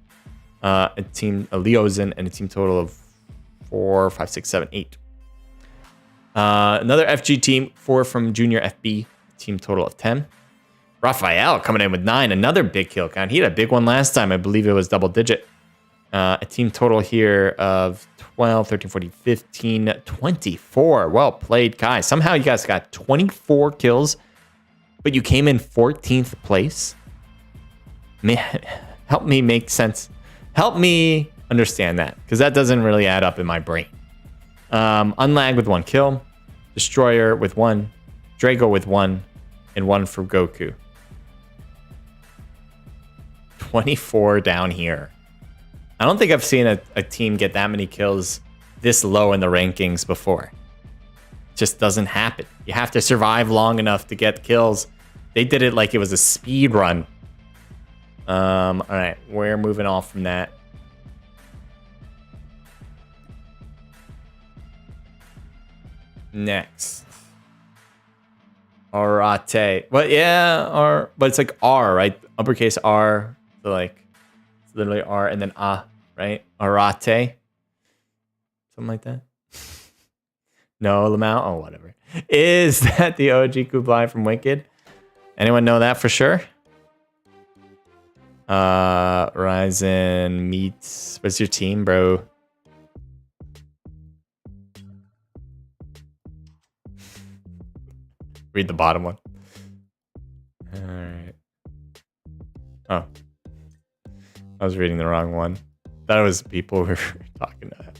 S1: Leozen, and a team total of 4, 5, 6, 7, 8. Another FG team, 4 from Junior FB, team total of 10. Raphael coming in with 9, another big kill count. He had a big one last time. I believe it was double digit. A team total here of 12, 13, 14, 15, 24. Well played, Kai. Somehow you guys got 24 kills, but you came in 14th place. Man, help me make sense. Help me understand that, because that doesn't really add up in my brain. Unlag with 1 kill. Destroyer with 1. Drago with 1. And 1 for Goku. 24 down here. I don't think I've seen a team get that many kills this low in the rankings before. It just doesn't happen. You have to survive long enough to get kills. They did it like it was a speed run. All right, we're moving off from that. Next. Arate. Well, yeah, R, but it's like R, right? Uppercase R. So like it's literally R and then right? Arate. Something like that. No, Lamau? Oh, whatever. Is that the OG Kublai from Wicked? Anyone know that for sure? Ryzen meets. What's your team, bro? Read the bottom one. All right. Oh. I was reading the wrong one. Thought it was people we were talking about.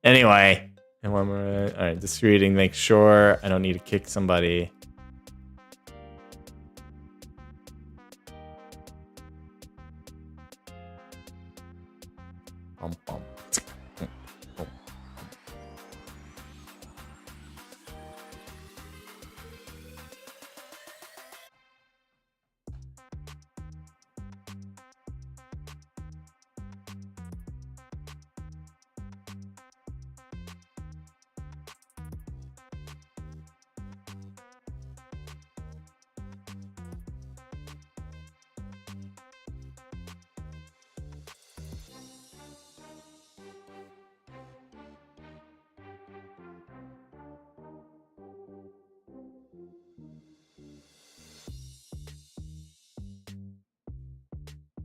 S1: Anyway. And one more. All right. Just reading. Make sure I don't need to kick somebody.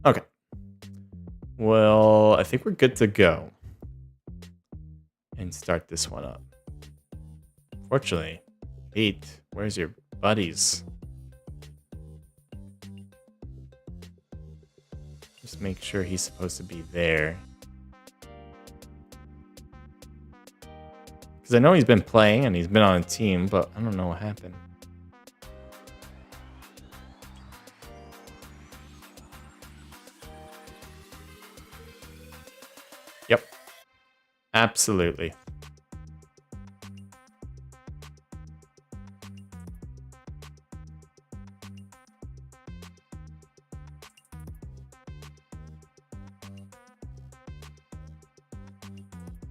S1: Okay. Well, I think we're good to go. And start this one up. Fortunately, Pete, where's your buddies? Just make sure he's supposed to be there. Because I know he's been playing and he's been on a team, but I don't know what happened. Yep. Absolutely.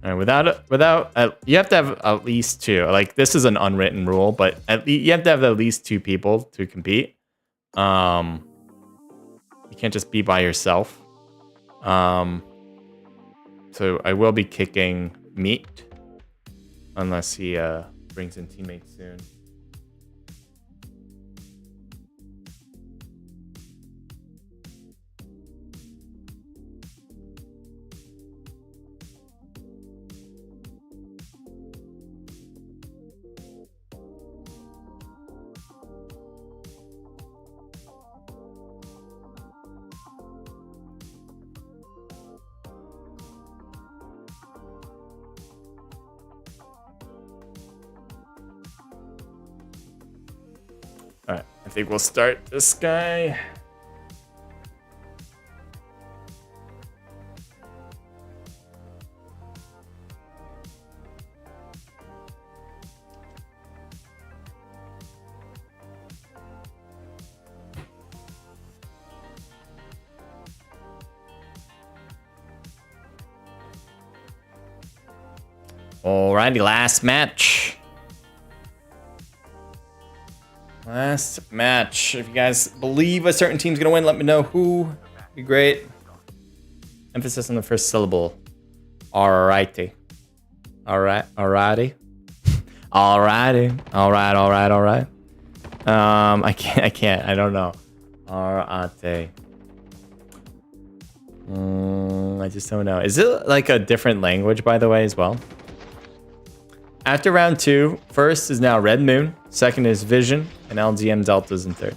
S1: And you have to have at least two. Like, this is an unwritten rule, but you have to have at least two people to compete. You can't just be by yourself. So I will be kicking Meat unless he brings in teammates soon. All right, I think we'll start this guy. Alrighty, last match. Last match. If you guys believe a certain team's gonna win, let me know who. Be great. Emphasis on the first syllable. Alrighty. Alrighty. Alrighty. Alright. I can't. I don't know. Alrighty. I just don't know. Is it like a different language, by the way, as well? After round 2, first is now Red Moon, second is Vision, and LGM Delta's in third.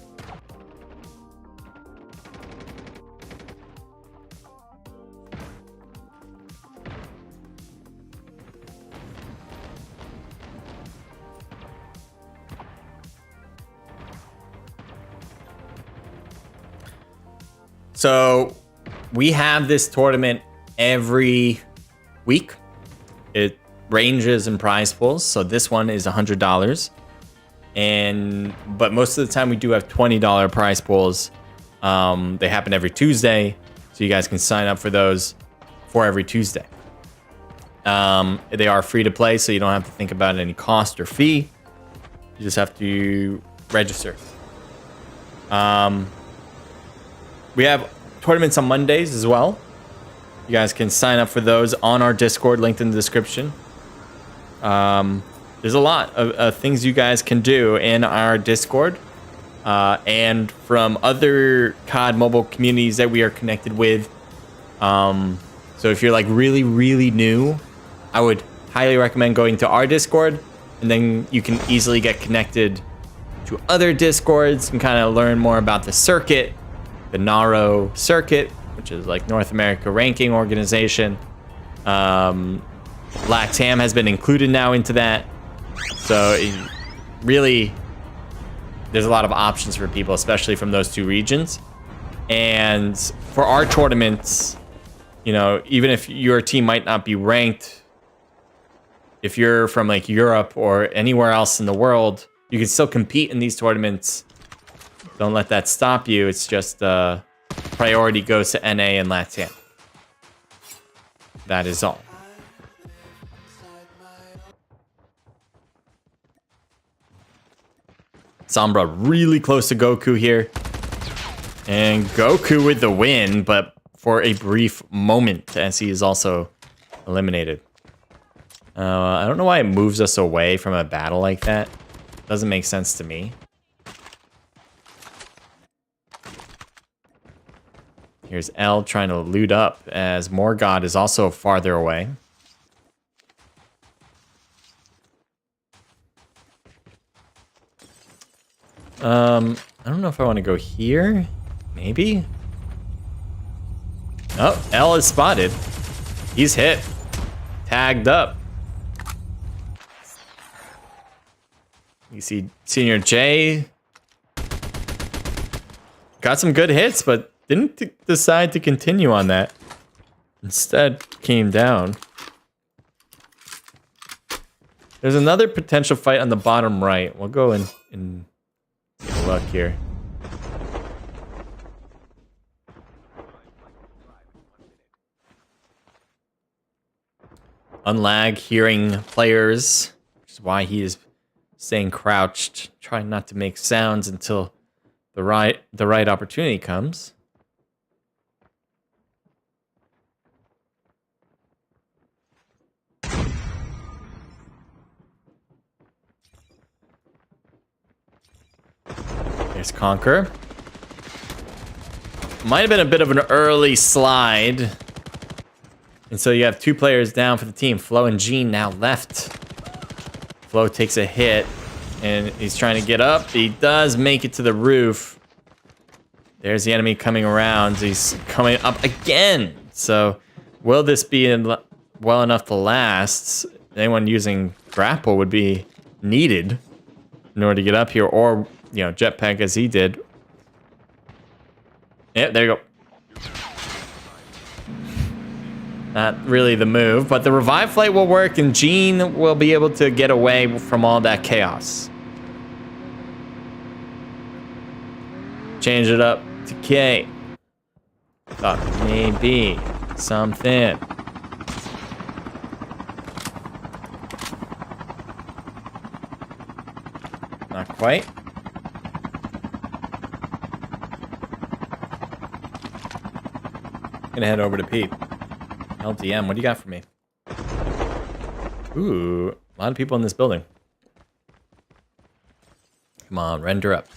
S1: So we have this tournament every week. It ranges in prize pools. So this one is $100. But most of the time we do have $20 prize pools. They happen every Tuesday. So you guys can sign up for those for every Tuesday. They are free to play, so you don't have to think about any cost or fee. You just have to register. We have tournaments on Mondays as well. You guys can sign up for those on our Discord, linked in the description. There's a lot of things you guys can do in our Discord and from other COD mobile communities that we are connected with. So if you're like really, really new, I would highly recommend going to our Discord, and then you can easily get connected to other Discords and kind of learn more about the circuit, the NARO circuit, which is like North America ranking organization. LATAM has been included now into that. So really, there's a lot of options for people, especially from those two regions. And for our tournaments, you know, even if your team might not be ranked, if you're from like Europe or anywhere else in the world, you can still compete in these tournaments. Don't let that stop you. It's just priority goes to NA and LATAM. That is all. Sombra really close to Goku here. And Goku with the win, but for a brief moment, as he is also eliminated. I don't know why it moves us away from a battle like that. Doesn't make sense to me. Here's L trying to loot up as Morgott is also farther away. I don't know if I want to go here. Maybe? Oh, L is spotted. He's hit. Tagged up. You see Senior J got some good hits, but didn't decide to continue on that. Instead, came down. There's another potential fight on the bottom right. We'll go and take a look here. Unlag hearing players, which is why he is staying crouched, trying not to make sounds until the right opportunity comes. There's Conquer. Might have been a bit of an early slide. And so you have 2 players down for the team. Flo and Gene now left. Flo takes a hit, and he's trying to get up. He does make it to the roof. There's the enemy coming around. He's coming up again. So will this be well enough to last? Anyone using grapple would be needed in order to get up here, or, you know, jetpack as he did. Yeah, there you go. Not really the move, but the revive flight will work, and Gene will be able to get away from all that chaos. Change it up to K. Thought maybe something. Not quite. Gonna head over to Pete. LDM, what do you got for me? Ooh, a lot of people in this building. Come on, render up.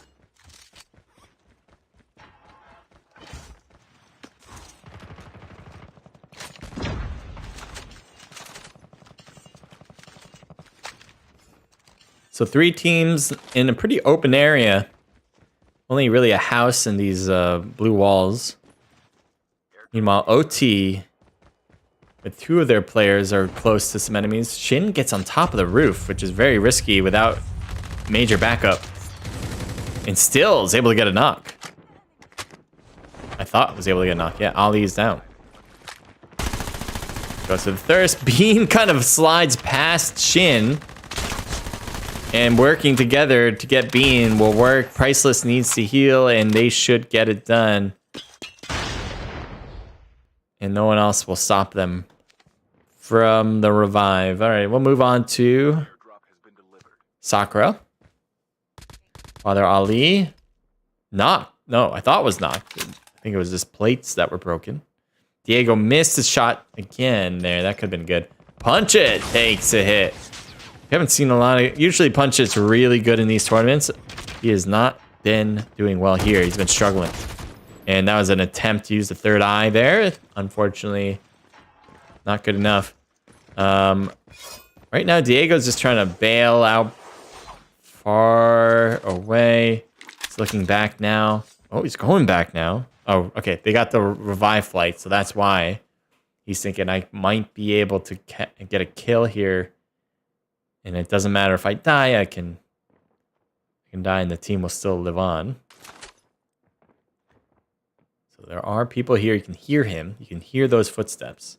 S1: So 3 teams in a pretty open area. Only really a house and these blue walls. Meanwhile, OT, with 2 of their players are close to some enemies. Shin gets on top of the roof, which is very risky without major backup. And still is able to get a knock. I thought was able to get a knock. Yeah, Ali's down. Goes to the thirst. Bean kind of slides past Shin. And working together to get Bean will work. Priceless needs to heal, and they should get it done. And no one else will stop them from the revive. All right, we'll move on to Sakura. Father Ali. Knocked. No, I thought it was knocked. I think it was just plates that were broken. Diego missed his shot again there. That could have been good. Punch It takes a hit. We haven't seen a lot of... Usually Punch It's really good in these tournaments. He has not been doing well here. He's been struggling. And that was an attempt to use the third eye there. Unfortunately, not good enough. Right now, Diego's just trying to bail out far away. He's looking back now. Oh, he's going back now. Oh, okay. They got the revive flight, so that's why he's thinking I might be able to get a kill here. And it doesn't matter if I die, I can die and the team will still live on. So there are people here. You can hear him. You can hear those footsteps.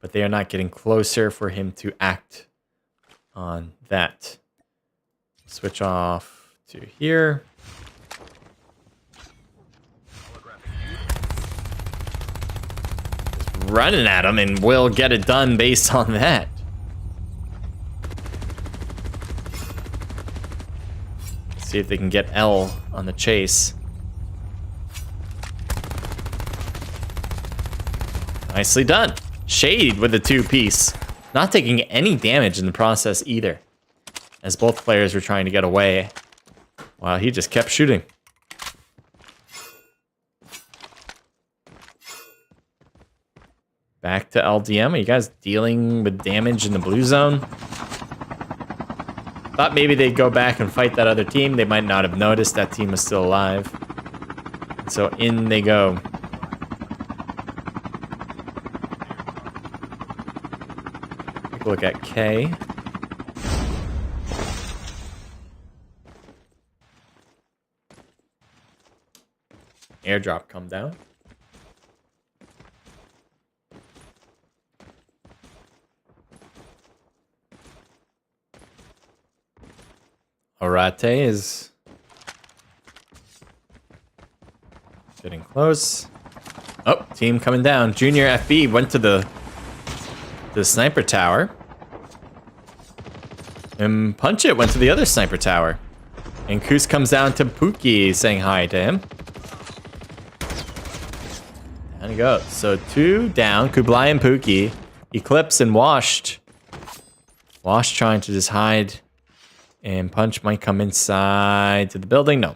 S1: But they are not getting closer for him to act on that. Switch off to here. Just running at him, and we'll get it done based on that. See if they can get L on the chase. Nicely done. Shade with the 2-piece. Not taking any damage in the process either, as both players were trying to get away. Wow, he just kept shooting. Back to LDM. Are you guys dealing with damage in the blue zone? Thought maybe they'd go back and fight that other team. They might not have noticed that team was still alive. So in they go. Take a look at K. Airdrop come down. Orate is getting close. Oh, team coming down. Junior FB went to the sniper tower. And Punch It went to the other sniper tower. And Koos comes down to Pookie saying hi to him. Down he goes. So 2 down. Kublai and Pookie. Eclipse and Washed. Washed trying to just hide. And Punch might come inside to the building. No.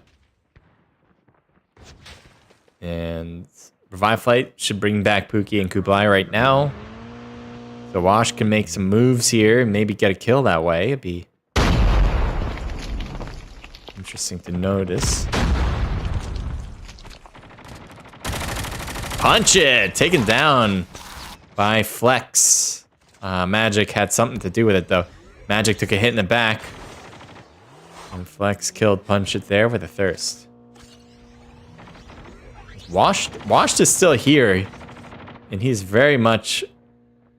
S1: And Revive Flight should bring back Pookie and Kublai right now. So Wash can make some moves here and maybe get a kill that way. It'd be interesting to notice. Punch It! Taken down by Flex. Magic had something to do with it, though. Magic took a hit in the back. And Flex killed Punch It there with a thirst. Washed is still here. And he's very much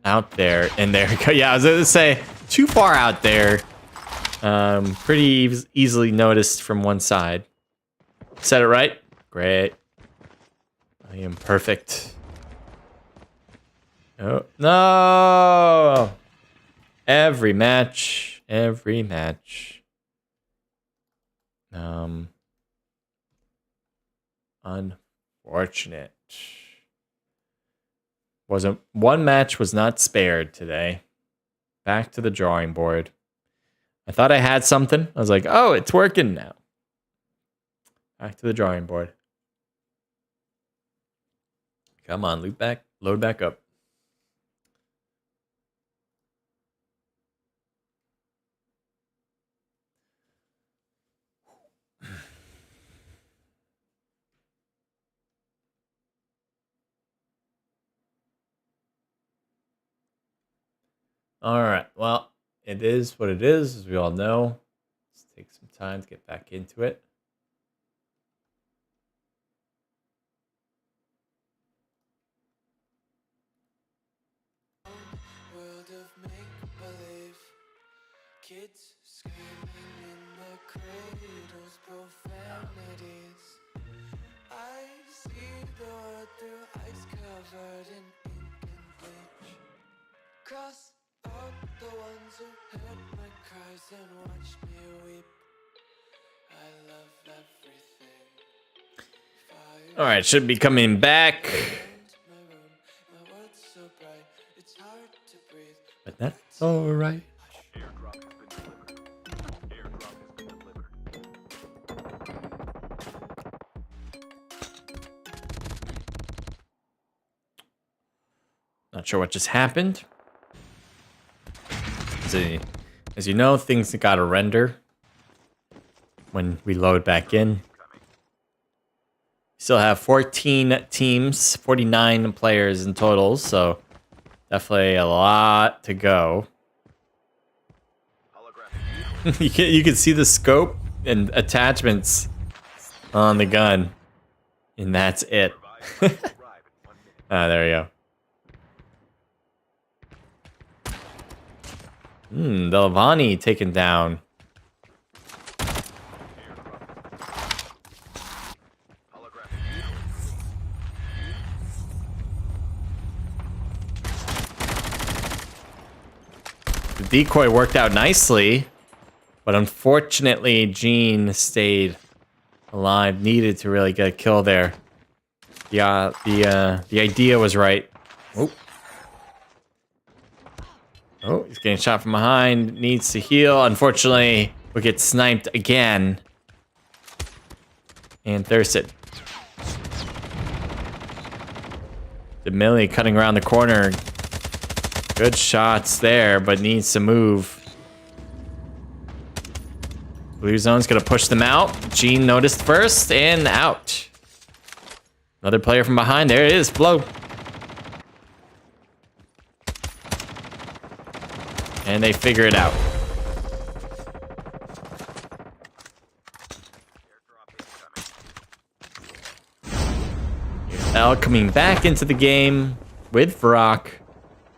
S1: out there. And there we go. Yeah, I was going to say, too far out there. Pretty easily noticed from one side. Said it right? Great. I am perfect. Oh, no! Every match. Every match. Unfortunate. One match was not spared today. Back to the drawing board. I thought I had something. I was like, oh, it's working now. Back to the drawing board. Come on, load back up. All right. Well, it is what it is, as we all know. Let's take some time to get back into it.
S3: World of make-believe. Kids screaming in the cradles, profanities. I see the world through ice covered in ink and bleach. Cross out the ones who heard my cries and watched me weep. I love everything. Fire.
S1: All right, should be coming back.
S3: My world's so bright, it's hard to breathe.
S1: But that's all right.
S2: Airdrop has been delivered. Airdrop has been delivered.
S1: Not sure what just happened. As you know, things gotta render when we load back in. Still have 14 teams, 49 players in total, so definitely a lot to go. You can see the scope and attachments on the gun, and that's it. There we go. Delavani taken down. The decoy worked out nicely, but unfortunately, Gene stayed alive. Needed to really get a kill there. Yeah, the idea was right. Oh, he's getting shot from behind. Needs to heal. Unfortunately, will get sniped again. And thirsted. DeMillie cutting around the corner. Good shots there, but needs to move. Blue zone's gonna push them out. Gene noticed first and out. Another player from behind. There it is, Flo. And they figure it out. Here's L coming back into the game with Vrock.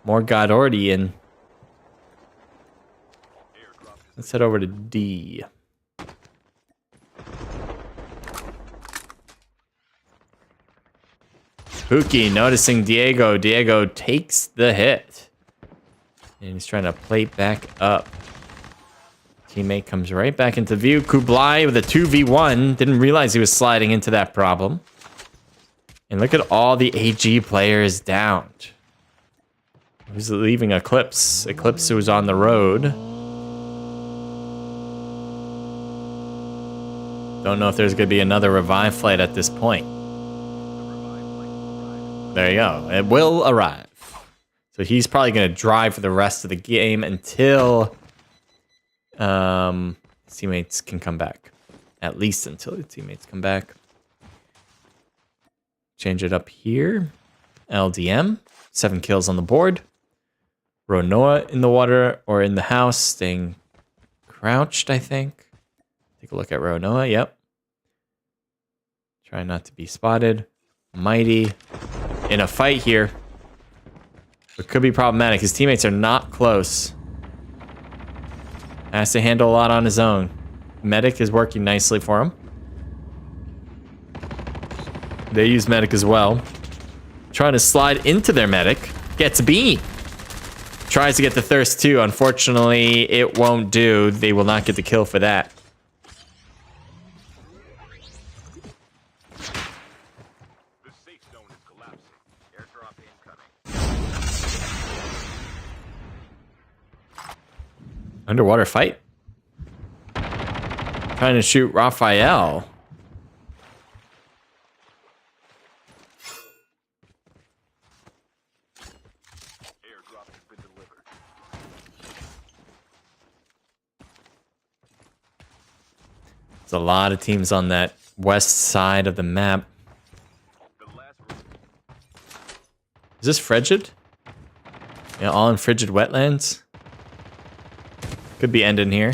S1: More Godordian. Let's head over to D. Pookie noticing Diego. Diego takes the hit. And he's trying to plate back up. Teammate comes right back into view. Kublai with a 2v1. Didn't realize he was sliding into that problem. And look at all the AG players downed. Who's leaving Eclipse? Eclipse was on the road. Don't know if there's going to be another revive flight at this point. There you go. It will arrive. So he's probably going to drive for the rest of the game until his teammates can come back. At least until his teammates come back. Change it up here. LDM. 7 kills on the board. Ronoa in the water or in the house. Staying crouched, I think. Take a look at Ronoa. Yep. Try not to be spotted. Mighty. In a fight here. It could be problematic. His teammates are not close. Has to handle a lot on his own. Medic is working nicely for him. They use medic as well. Trying to slide into their medic. Gets B. Tries to get the thirst too. Unfortunately, it won't do. They will not get the kill for that. Underwater fight. Trying to shoot Raphael.
S2: Airdrop has been delivered.
S1: There's a lot of teams on that west side of the map. Is this frigid? Yeah, all in frigid wetlands. Could be ending here.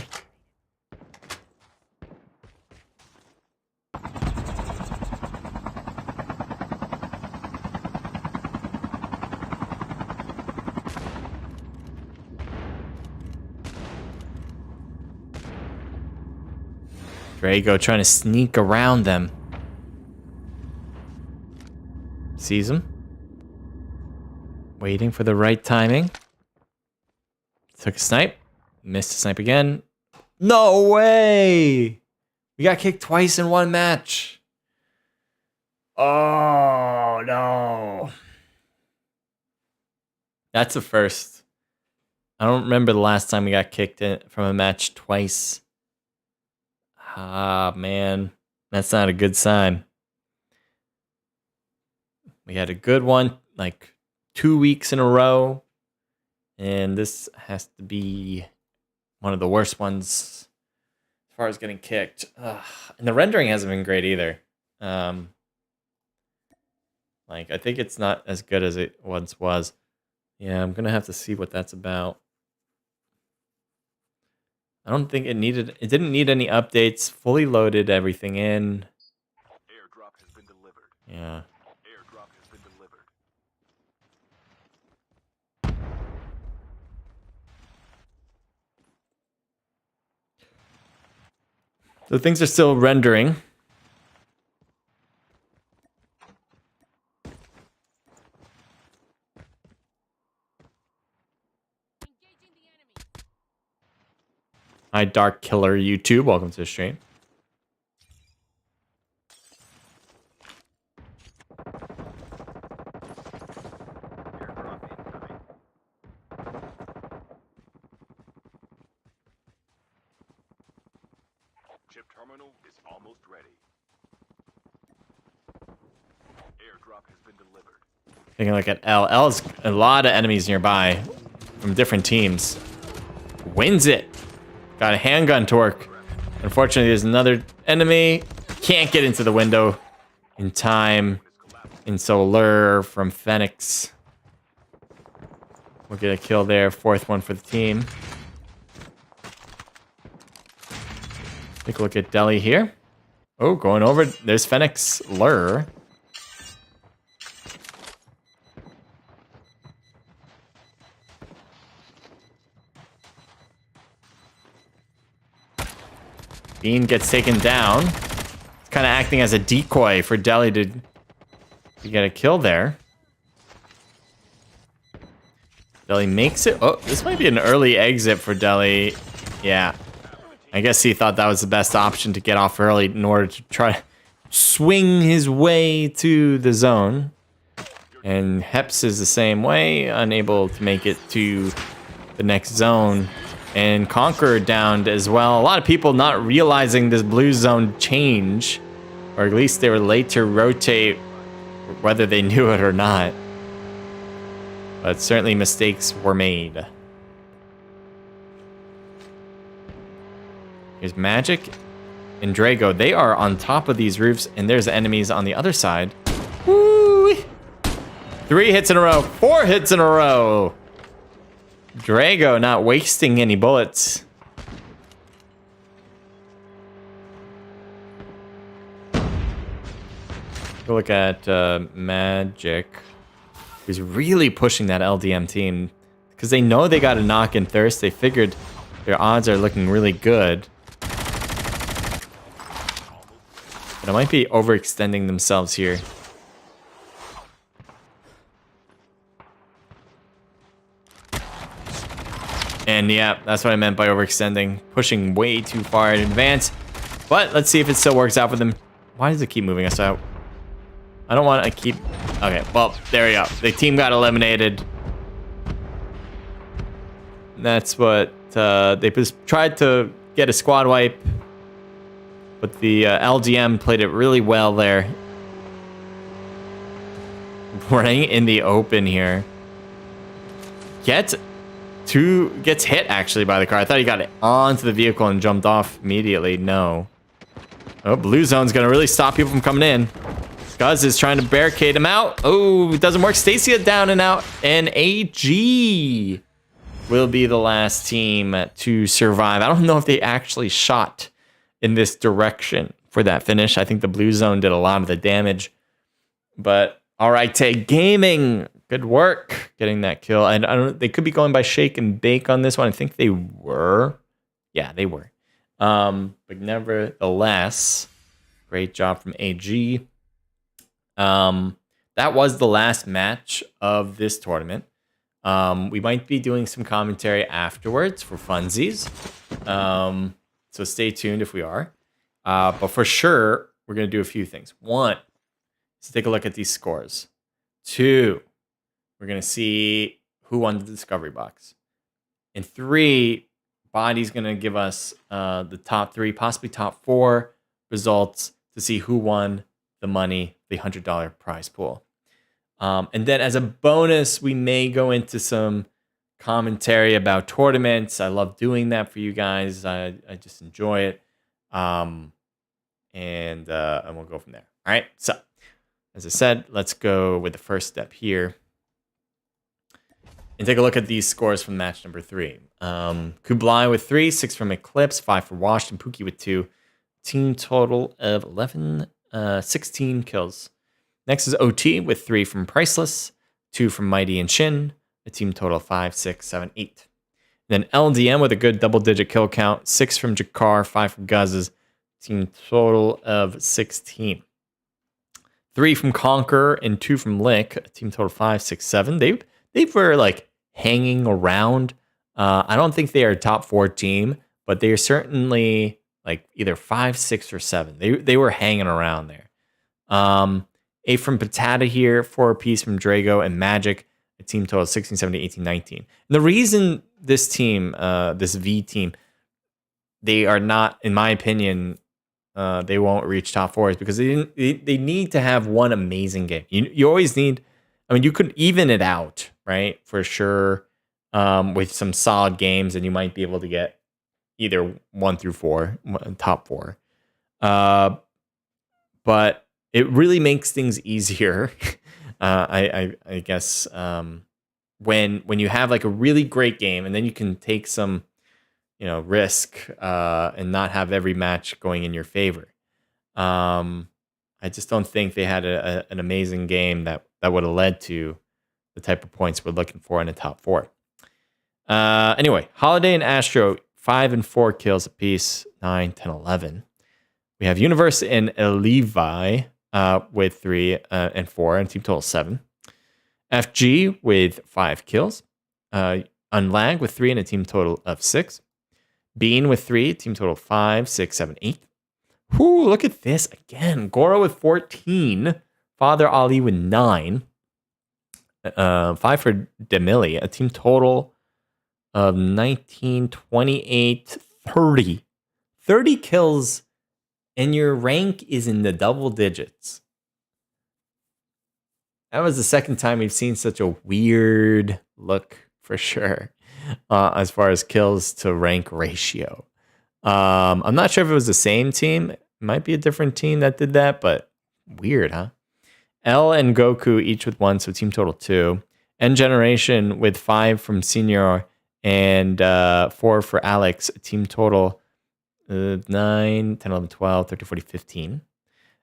S1: Drago trying to sneak around them. Sees him. Waiting for the right timing. Took a snipe. Missed a snipe again. No way! We got kicked twice in one match. Oh, no. That's a first. I don't remember the last time we got kicked from a match twice. Ah, man. That's not a good sign. We had a good one, like 2 weeks in a row. And this has to be one of the worst ones as far as getting kicked. And the rendering hasn't been great either. Like, I think it's not as good as it once was. Yeah, I'm going to have to see what that's about. I don't think it didn't need any updates. Fully loaded everything in.
S2: Airdrop has been delivered.
S1: Yeah.
S2: Airdrop has been delivered.
S1: So things are still rendering. Hi, Dark Killer YouTube. Welcome to the stream.
S2: Airdrop incoming. Chip terminal is almost ready. Airdrop has been delivered.
S1: Taking a look at L. L's a lot of enemies nearby. from different teams. Wins it. Got a handgun torque. Unfortunately, there's another enemy. Can't get into the window in time. And so Lure from Phoenix. We'll get a kill there. 4th one for the team. Take a look at Delhi here. Oh, going over. There's Phoenix. Lure. Bean gets taken down. It's kind of acting as a decoy for Delhi to get a kill there. Delhi makes it. Oh, this might be an early exit for Delhi. Yeah. I guess he thought that was the best option to get off early in order to try to swing his way to the zone. And Heps is the same way, unable to make it to the next zone. And Conqueror downed as well. A lot of people not realizing this blue zone change, or at least they were late to rotate, whether they knew it or not. But certainly mistakes were made. Here's Magic and Drago. They are on top of these roofs, and there's enemies on the other side. Woo! 3 hits in a row. 4 hits in a row. Drago not wasting any bullets. Go look at Magic, who's really pushing that LDM team because they know they got a knock in Thirst. They figured their odds are looking really good. But it might be overextending themselves here. And yeah, that's what I meant by overextending. Pushing way too far in advance. But let's see if it still works out for them. Why does it keep moving us out? I don't want to keep... Okay, well, there we go. The team got eliminated. That's what... they just tried to get a squad wipe. But the LGM played it really well there. Running in the open here. Gets hit actually by the car. I thought he got it onto the vehicle and jumped off immediately. No. Oh, blue zone's gonna really stop people from coming in. Guz is trying to barricade him out. Oh, it doesn't work. Stacia down and out. And AG will be the last team to survive. I don't know if they actually shot in this direction for that finish. I think the blue zone did a lot of the damage. But all right, Tay Gaming. Good work getting that kill. And I don't. They could be going by shake and bake on this one. I think they were. Yeah, they were. But nevertheless, great job from AG. That was the last match of this tournament. We might be doing some commentary afterwards for funsies. So stay tuned if we are. But for sure, we're going to do a few things. 1, is take a look at these scores. 2, we're going to see who won the Discovery Box. And 3, Body's going to give us the top 3, possibly top 4 results to see who won the money, the $100 prize pool. And then as a bonus, we may go into some commentary about tournaments. I love doing that for you guys. I just enjoy it. And we'll go from there. All right. So as I said, let's go with the first step here and take a look at these scores from match number 3. Kublai with 3, 6 from Eclipse, 5 for Washed, and Pookie with 2. Team total of 16 kills. Next is OT with 3 from Priceless, 2 from Mighty and Shin, a team total of 5, 6, 7, 8. And then LDM with a good double-digit kill count, 6 from Jakar, 5 from Guz's, team total of 16. 3 from Conqueror and 2 from Lick, a team total of 5, 6, 7. They were like hanging around. I don't think they are a top 4 team, but they are certainly like either 5, 6, or 7. They were hanging around there. 8 from Patata here, 4 apiece from Drago and Magic, a team total of 16, 17, 18, 19. And the reason this team, this V team, they are not, in my opinion, they won't reach top 4 is because they need to have one amazing game. You always need, I mean, you could even it out, right? For sure. with some solid games, and you might be able to get either 1 through 4, top 4. But it really makes things easier. I guess when you have like a really great game, and then you can take some risk and not have every match going in your favor. I just don't think they had an amazing game that would have led to the type of points we're looking for in the top 4. Anyway, Holiday and Astro 5 and 4 kills apiece, 9, 10, 11. We have Universe and Levi with 3 and 4, and team total 7. FG with 5 kills. Unlag with 3 and a team total of 6. Bean with 3, team total 5, 6, 7, 8. Whoo, look at this again. Goro with 14. Father Ali with 9. 5 for Demili, a team total of 19, 28, 30. 30 kills, and your rank is in the double digits. That was the second time we've seen such a weird look, for sure, as far as kills to rank ratio. I'm not sure if it was the same team. It might be a different team that did that, but weird, huh? L and Goku each with 1, so team total 2. N Generation with 5 from Senior and 4 for Alex, a team total 9, 10, 11, 12, 13, 14, 15.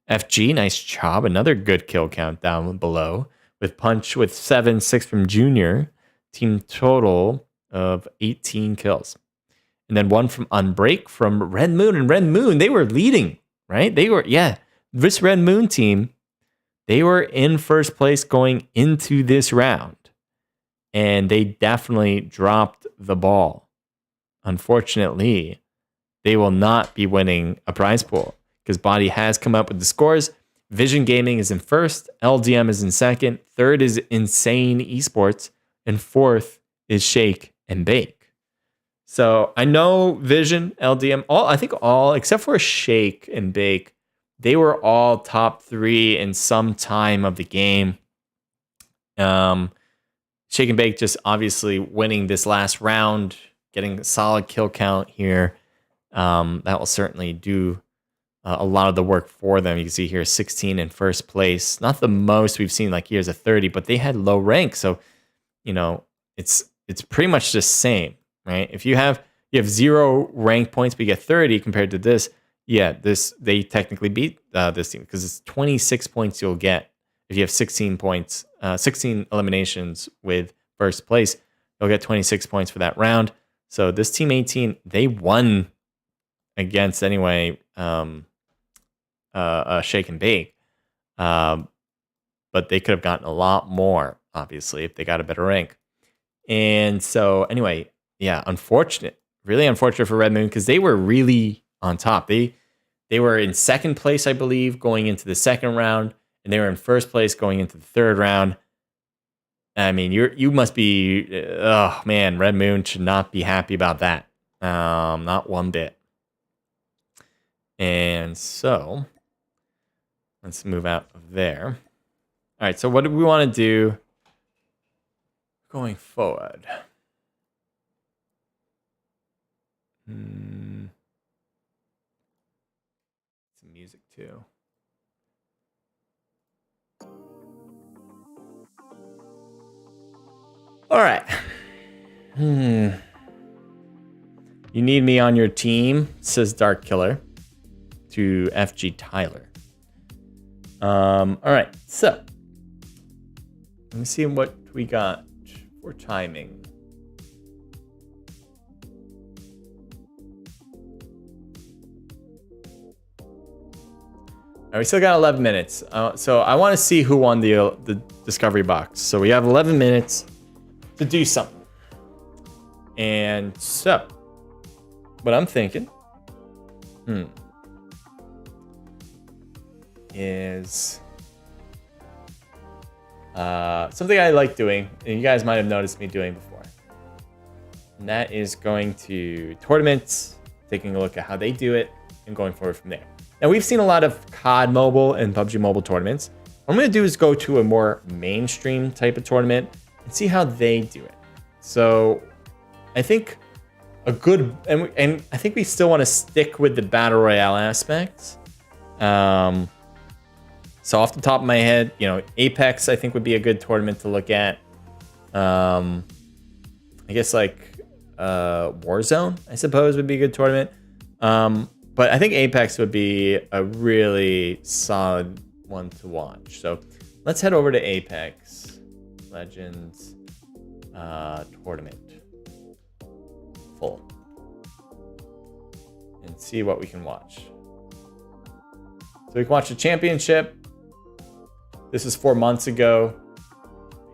S1: FG, nice job. Another good kill count down below with Punch with 7, 6 from Junior. Team total of 18 kills. And then 1 from Unbreak from Red Moon. And Red Moon, they were leading, right? This Red Moon team, they were in first place going into this round. And they definitely dropped the ball. Unfortunately, they will not be winning a prize pool because Body has come up with the scores. Vision Gaming is in first. LDM is in second. Third is Insane Esports. And fourth is Shake and Bake. So I know Vision, LDM, I think all except for Shake and Bake, they were all top 3 in some time of the game. Shake and Bake just obviously winning this last round, getting a solid kill count here. That will certainly do a lot of the work for them. You can see here 16 in first place. Not the most we've seen, like here's a 30, but they had low rank. So, it's pretty much the same, right? If you have 0 rank points, but you get 30 compared to this, they technically beat this team because it's 26 points you'll get if you have 16 points, 16 eliminations with first place. You'll get 26 points for that round. So this team 18, they won against anyway, Shake and Bake, but they could have gotten a lot more, obviously, if they got a better rank. And so anyway, really unfortunate for Red Moon because they were really on top. They were in second place, I believe, going into the second round, and they were in first place going into the third round. I mean, you must be, oh man, Red Moon should not be happy about that. Not one bit. And so let's move out of there. All right, so what do we want to do going forward? Some music too. All right. You need me on your team, says Dark Killer to FG Tyler. All right, so let me see what we got for timing. All right, we still got 11 minutes. So I want to see who won the Discovery Box. So we have 11 minutes to do something. And so, what I'm thinking is something I like doing, and you guys might have noticed me doing before. And that is going to tournaments, taking a look at how they do it, and going forward from there. Now, we've seen a lot of COD Mobile and PUBG Mobile tournaments. What I'm going to do is go to a more mainstream type of tournament and see how they do it. So I think a good, and I think we still want to stick with the battle royale aspects. So off the top of my head, you know, Apex I think would be a good tournament to look at. I guess like Warzone, I suppose, would be a good tournament. But I think Apex would be a really solid one to watch. So let's head over to Apex Legends tournament full and see what we can watch. So we can watch the championship. This is 4 months ago.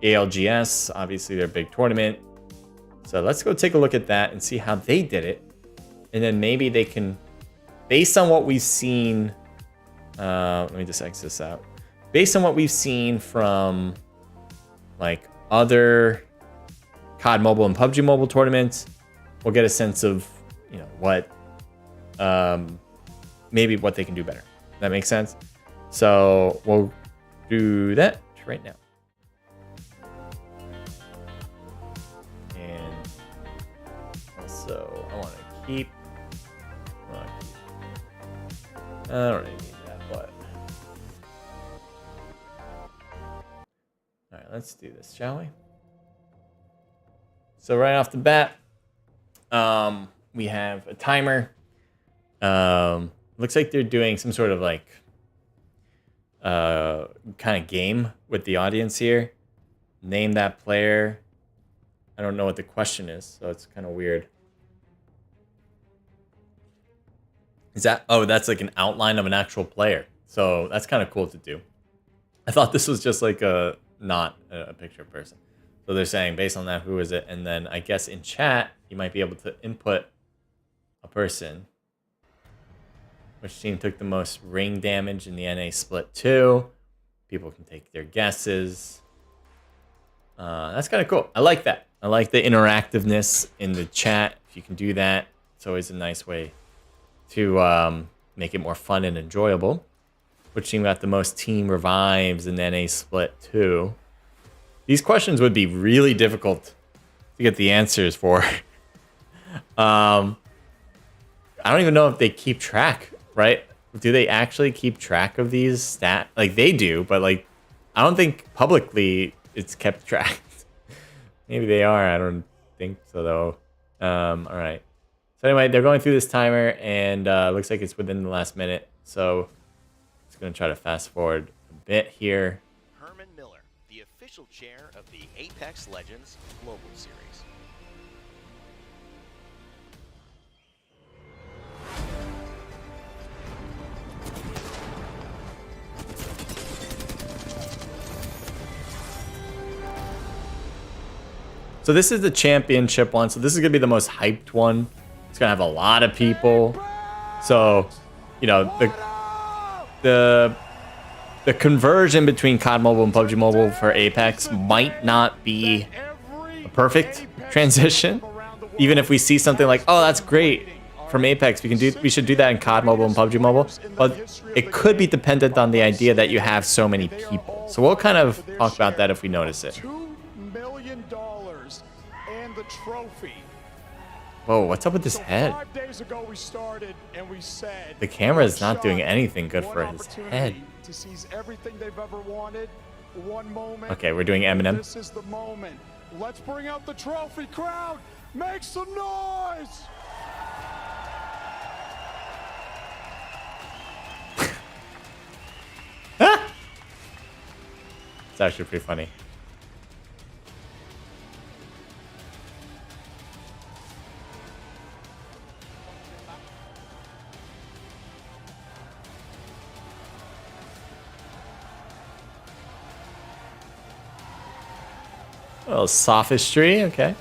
S1: ALGS, obviously their big tournament. So let's go take a look at that and see how they did it. And then maybe they can, based on what we've seen, let me just X this out. Based on what we've seen from like other COD Mobile and PUBG Mobile tournaments, we'll get a sense of, you know, what, maybe what they can do better. That makes sense? So we'll do that right now. And also, I want to keep. I don't really need that, but. All right, let's do this, shall we? So right off the bat, we have a timer. Looks like they're doing some sort of like kind of game with the audience here. Name that player. I don't know what the question is, so it's kind of weird. Is that, oh, that's like an outline of an actual player. So that's kind of cool to do. I thought this was just like not a picture of person. So they're saying based on that, who is it? And then I guess in chat, you might be able to input a person. Which team took the most ring damage in the NA Split 2? People can take their guesses. That's kind of cool. I like that. I like the interactiveness in the chat. If you can do that, it's always a nice way to make it more fun and enjoyable. Which team got the most team revives in the NA Split 2? These questions would be really difficult to get the answers for. I don't even know if they keep track. Right? Do they actually keep track of these stats? Like they do, but like I don't think publicly it's kept track. Maybe they are. I don't think so though. All right. So anyway, they're going through this timer, and looks like it's within the last minute. So just gonna try to fast forward a bit here.
S2: Herman Miller, the official chair of the Apex Legends Global Series.
S1: So this is the championship one. So this is gonna be the most hyped one. It's gonna have a lot of people. So, you know, the conversion between COD Mobile and PUBG Mobile for Apex might not be a perfect transition. Even if we see something like, oh, that's great from Apex, we should do that in COD Mobile and PUBG Mobile. But it could be dependent on the idea that you have so many people. So we'll kind of talk about that if we notice it.
S4: $2 million and the trophy.
S1: Whoa, what's up with his head?
S4: 5 days ago we started and we said
S1: The camera is not doing anything good for his head.
S4: To seize everything they've ever wanted. One moment.
S1: Okay, we're doing Eminem.
S4: This is the moment. Let's bring out the trophy crowd. Make some noise.
S1: It's actually pretty funny. A little sophistry, okay.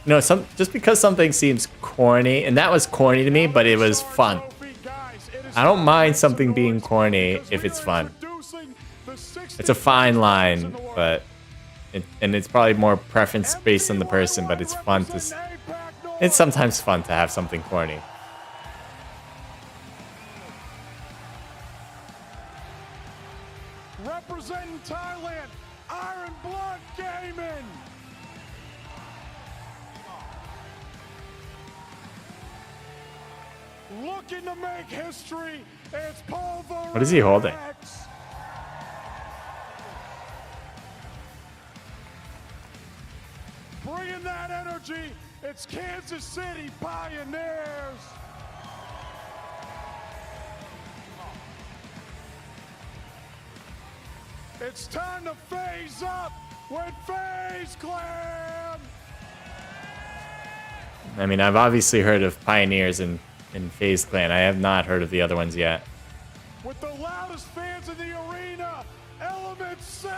S1: No, just because something seems corny, and that was corny to me, but it was fun. I don't mind something being corny if it's fun. It's a fine line, but and it's probably more preference based on the person, but it's fun to It's sometimes fun to have something corny.
S4: Representing Thailand, Iron Blood Gaming. Looking to make history, it's Pulver.
S1: What is he holding?
S4: Bringing that energy, it's Kansas City Pioneers. It's time to phase up with FaZe Clan.
S1: I mean, I've obviously heard of Pioneers and FaZe Clan. I have not heard of the other ones yet.
S4: With the loudest fans in the arena, Element 6.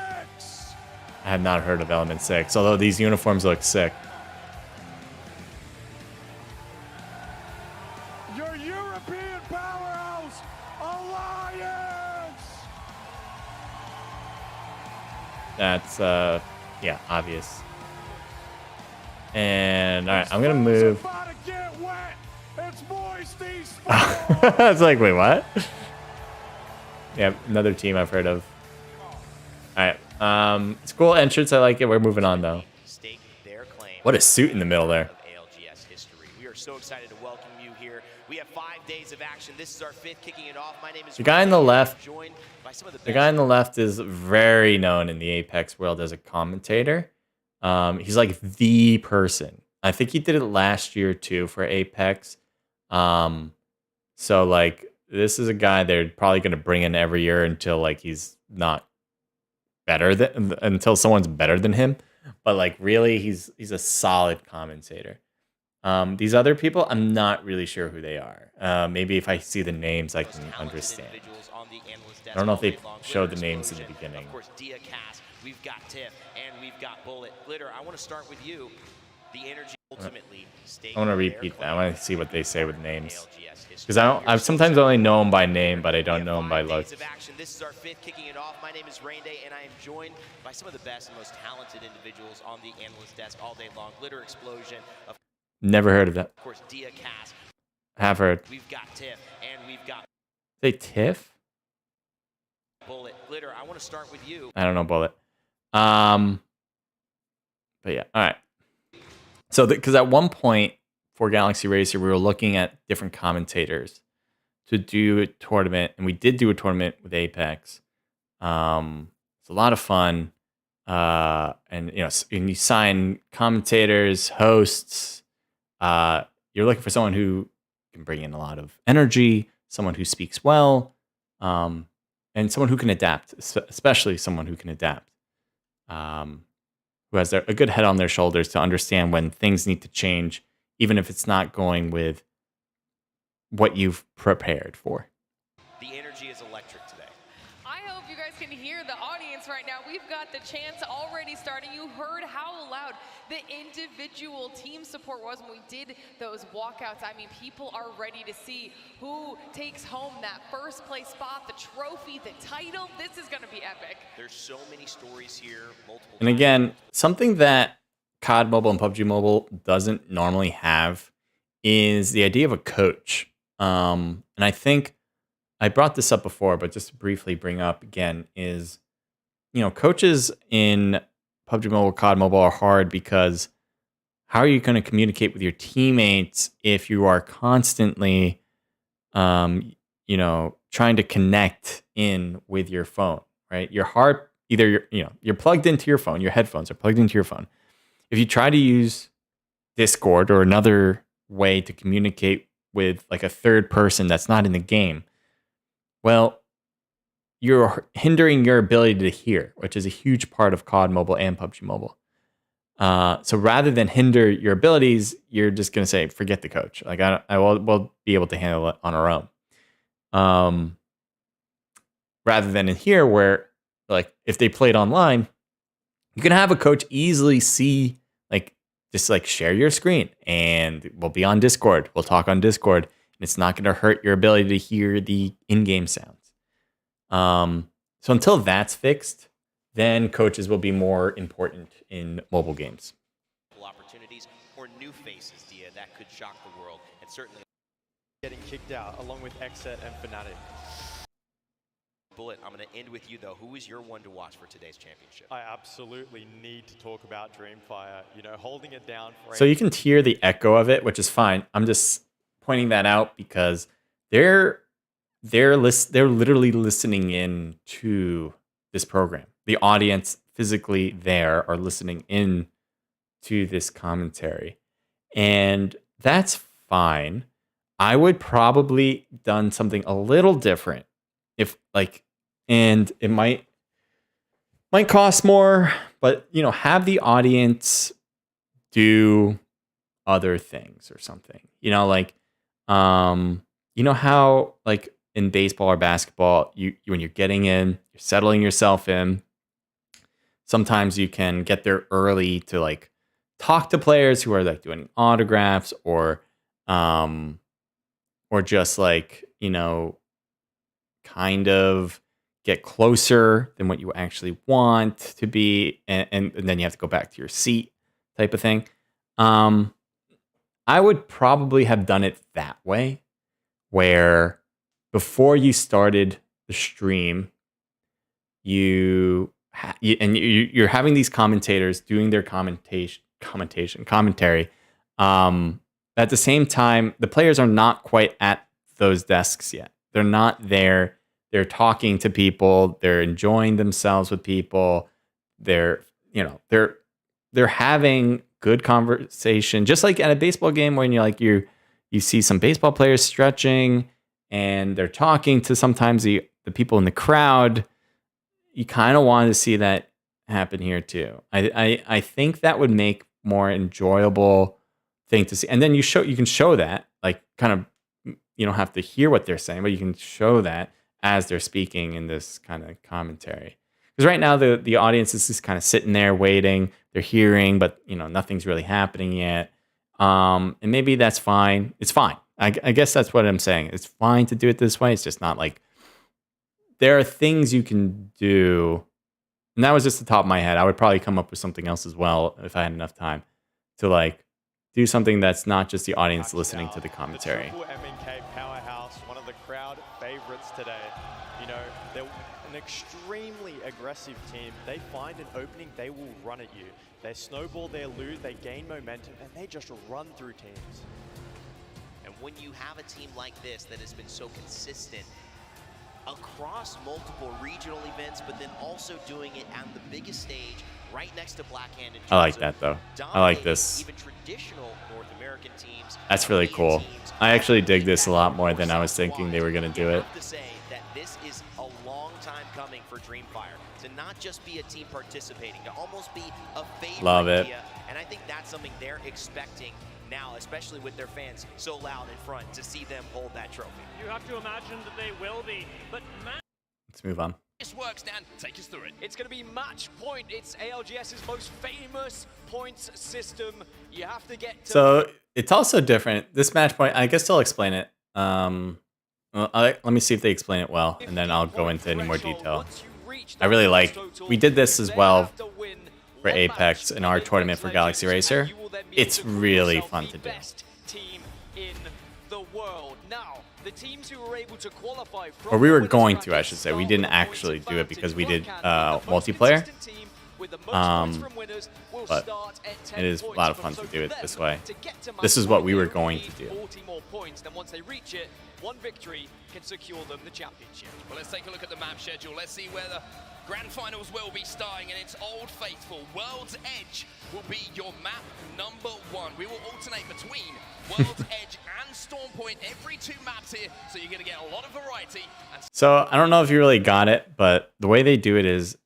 S1: I have not heard of Element 6, although these uniforms look sick.
S4: Your European powerhouse, Alliance.
S1: That's, yeah, obvious. And, all right, I'm going to move.
S4: About to get wet. It's moist
S1: It's like, wait, what? Yeah, another team I've heard of. All right, it's cool entrance. I like it. We're moving on, though. What a suit in the middle there.
S5: ALGS history. We are so excited to welcome you here. We have 5 days of action. This is our 5th kicking it off. My name is
S1: The guy on the left.
S5: joined by some of
S1: The guy on the left is very known in the Apex world as a commentator. He's like the person. I think he did it last year too for Apex. So like this is a guy they're probably going to bring in every year until like he's not better than until someone's better than him. But like really, he's a solid commentator. These other people, I'm not really sure who they are. Maybe if I see the names, I can understand. I don't know if they showed the names in the beginning.
S5: Of course, Diacast, we've got Tiff, and we've got Bullet. Glitter, I want to start with you. The energy ultimately
S1: I want to repeat that. I want to see what they say with names. Because I sometimes only know them by name, but I don't know them by looks.
S5: This is our 5th kicking it off. My name is Rain Day, and I am joined by some of the best and most talented individuals on the analyst desk all day long. Glitter Explosion. Of
S1: Never heard of that.
S5: course, Diacast.
S1: Have heard.
S5: We've got Tiff, and we've got
S1: Say Tiff?
S5: Bullet. Glitter, I want to start with you.
S1: I don't know Bullet. But yeah, all right. So, because at one point for Galaxy Racer, we were looking at different commentators to do a tournament, and we did do a tournament with Apex. It's a lot of fun, and you know, and you sign commentators, hosts. You're looking for someone who can bring in a lot of energy, someone who speaks well, and someone who can adapt, especially someone who can adapt. Who has a good head on their shoulders to understand when things need to change, even if it's not going with what you've prepared for.
S5: The energy is electric today.
S6: I hope you guys can hear the audience right now. We've got the chants already starting. You heard how loud the individual team support was when we did those walkouts. I mean, people are ready to see who takes home that first place spot, the trophy, the title. This is going to be epic.
S5: There's so many stories here, multiple.
S1: And again, something that COD Mobile and PUBG Mobile doesn't normally have is the idea of a coach. And I think I brought this up before, but just to briefly bring up again is, you know, coaches in PUBG Mobile, COD Mobile are hard because how are you going to communicate with your teammates if you are constantly, you know, trying to connect in with your phone, right? Your heart, either you're plugged into your phone, your headphones are plugged into your phone. If you try to use Discord or another way to communicate with like a third person that's not in the game, well, you're hindering your ability to hear, which is a huge part of COD Mobile and PUBG Mobile. So rather than hinder your abilities, you're just going to say, forget the coach. Like we'll be able to handle it on our own. Rather than in here where like if they played online, you can have a coach easily see, like just like share your screen and we'll be on Discord. We'll talk on Discord and it's not going to hurt your ability to hear the in-game sounds. So until that's fixed, then coaches will be more important in mobile games.
S5: incredible opportunities, or new faces, Dia, that could shock the world, and certainly
S7: getting kicked out, along with Exet and Fnatic.
S5: Bullet, I'm going to end with you, though. Who is your one to watch for today's championship?
S7: I absolutely need to talk about Dreamfire, you know, holding it down for
S1: So you can hear the echo of it, which is fine. I'm just pointing that out because they're literally listening in to this program. The audience physically there are listening in to this commentary, and that's fine. I would probably done something a little different if and it might cost more, but have the audience do other things or something. How in baseball or basketball, you when you're getting in, you're settling yourself in. Sometimes you can get there early to talk to players who are doing autographs or just kind of get closer than what you actually want to be, and then you have to go back to your seat type of thing. I would probably have done it that way, where before you started the stream, you're having these commentators doing their commentary. At the same time, the players are not quite at those desks yet. They're not there. They're talking to people. They're enjoying themselves with people. They're having good conversation, just like at a baseball game when you see some baseball players stretching and they're talking to sometimes the people in the crowd. You kind of want to see that happen here too. I think that would make more enjoyable thing to see. And then you can show that, you don't have to hear what they're saying, but you can show that as they're speaking in this kind of commentary. Because right now the audience is just kind of sitting there waiting. They're hearing, but nothing's really happening yet. And maybe that's fine. It's fine. I guess that's what I'm saying. It's fine to do it this way. It's just not there are things you can do. And that was just the top of my head. I would probably come up with something else as well if I had enough time to do something that's not just the audience listening to the commentary.
S7: The MNK powerhouse, one of the crowd favorites today. They're an extremely aggressive team. They find an opening, they will run at you. They snowball their loot, they gain momentum, and they just run through teams.
S5: And when you have a team like this that has been so consistent across multiple regional events, but then also doing it on the biggest stage right next to Blackhand.
S1: I like that though. I like this.
S5: Even traditional North American teams.
S1: That's really cool. I actually dig this a lot more than I was thinking they were going to do it.
S5: I have to say that this is a long time coming for Dreamfire to not just be a team participating, to almost be a favorite.
S1: Love it.
S5: And I think that's something they're expecting now, especially with their fans so loud in front, to see them hold that trophy.
S8: You have to imagine that they will be, but
S1: Let's move on.
S9: This works, Dan. Take us through it.
S10: It's going to be match point. It's ALGS's most famous points system. You have to get to...
S1: So it's also different. This match point, I guess I'll explain it. Let me see if they explain it well, and then I'll go into any more detail. I really we did this as well for Apex in our tournament for Galaxy Racer. It's really fun to do. Or we were going to, I should say. We didn't actually do it because we did multiplayer. But it is a lot of fun to do it this way. This is what we were going to do.
S10: 40 more points, then once they reach it, one victory can secure them the championship.
S9: Well, let's take a look at the map schedule. Let's see where the Grand Finals will be starting, and it's Old Faithful. World's Edge will be your map #1. We will alternate between World's Edge and Storm Point every 2 maps here, so you're going to get a lot of variety.
S1: So I don't know if you really got it, but the way they do it is,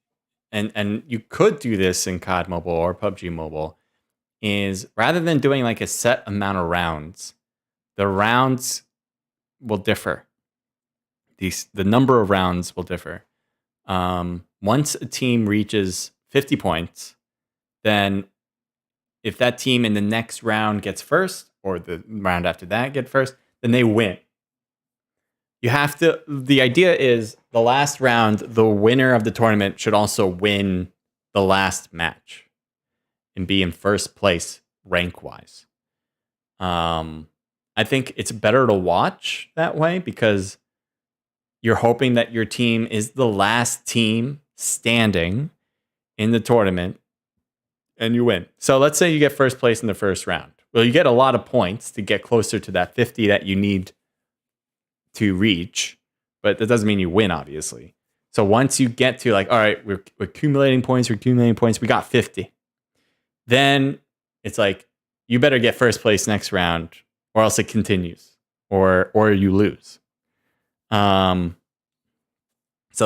S1: and you could do this in COD Mobile or PUBG Mobile, is rather than doing a set amount of rounds, the rounds will differ. The number of rounds will differ. Once a team reaches 50 points, then if that team in the next round gets first, or the round after that get first, then they win. You have to, the idea is the last round, the winner of the tournament should also win the last match and be in first place rank wise. I think it's better to watch that way because you're hoping that your team is the last team standing in the tournament and you win. So let's say you get first place in the first round. Well, you get a lot of points to get closer to that 50 that you need to reach, but that doesn't mean you win, obviously. So once you get to like, all right, we're accumulating points, we got 50. Then it's like, you better get first place next round or else it continues or you lose. So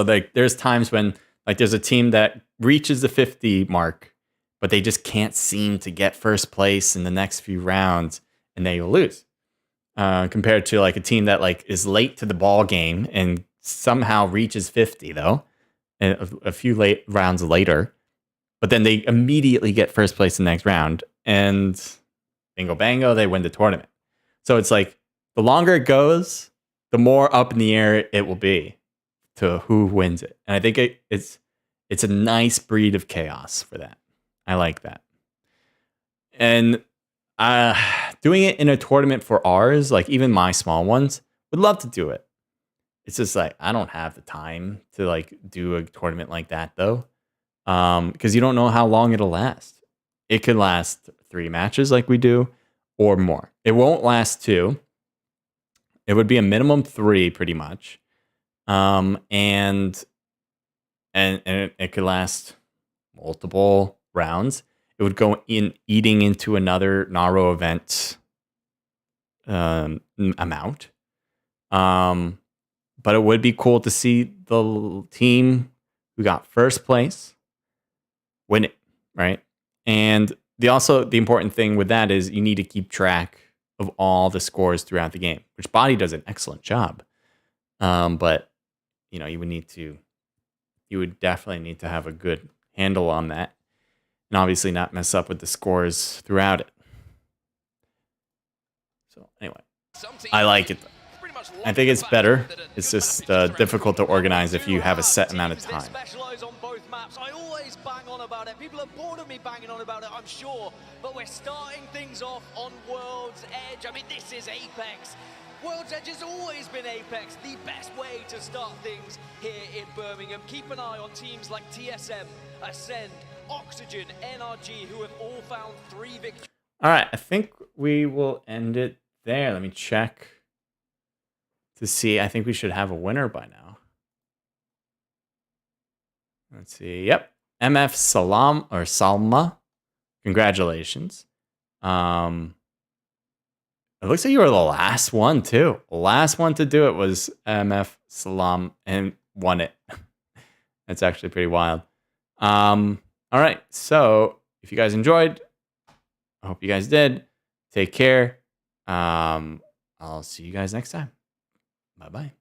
S1: there's times when like there's a team that reaches the 50 mark, but they just can't seem to get first place in the next few rounds and they will lose. Compared to like a team that like is late to the ball game and somehow reaches 50 though, and a few late rounds later, but then they immediately get first place in the next round and bingo bango, they win the tournament. So it's like the longer it goes, the more up in the air it will be to who wins it. And I think it's a nice breed of chaos for that. I like that. And doing it in a tournament for ours, like even my small ones, would love to do it. It's just like I don't have the time to like do a tournament like that though, because you don't know how long it'll last. It could last 3 matches like we do, or more. It won't last 2. It would be a minimum 3, pretty much, and it could last multiple rounds. It would go in eating into another Naro event amount. But it would be cool to see the team who got first place win it, right? And the important thing with that is you need to keep track of all the scores throughout the game, which Body does an excellent job. But you know, you would definitely need to have a good handle on that, and obviously not mess up with the scores throughout it. So anyway, I like it though. I think it's better. It's just difficult to organize if you have a set amount of time.
S10: Specialize on both maps. I always bang on about it. People are bored of me banging on about it, I'm sure. But we're starting things off on World's Edge. I mean, this is Apex. World's Edge has always been Apex, the best way to start things here in Birmingham. Keep an eye on teams like TSM, Ascend, Oxygen, NRG, who have all found 3 victories.
S1: All right, I think we will end it there. Let me check to see. I think we should have a winner by now. Let's see. Yep. MF Salma. Congratulations. It looks like you were the last one too. The last one to do it was MF Salam and won it. That's actually pretty wild. All right. So if you guys enjoyed, I hope you guys did. Take care. I'll see you guys next time. Bye-bye.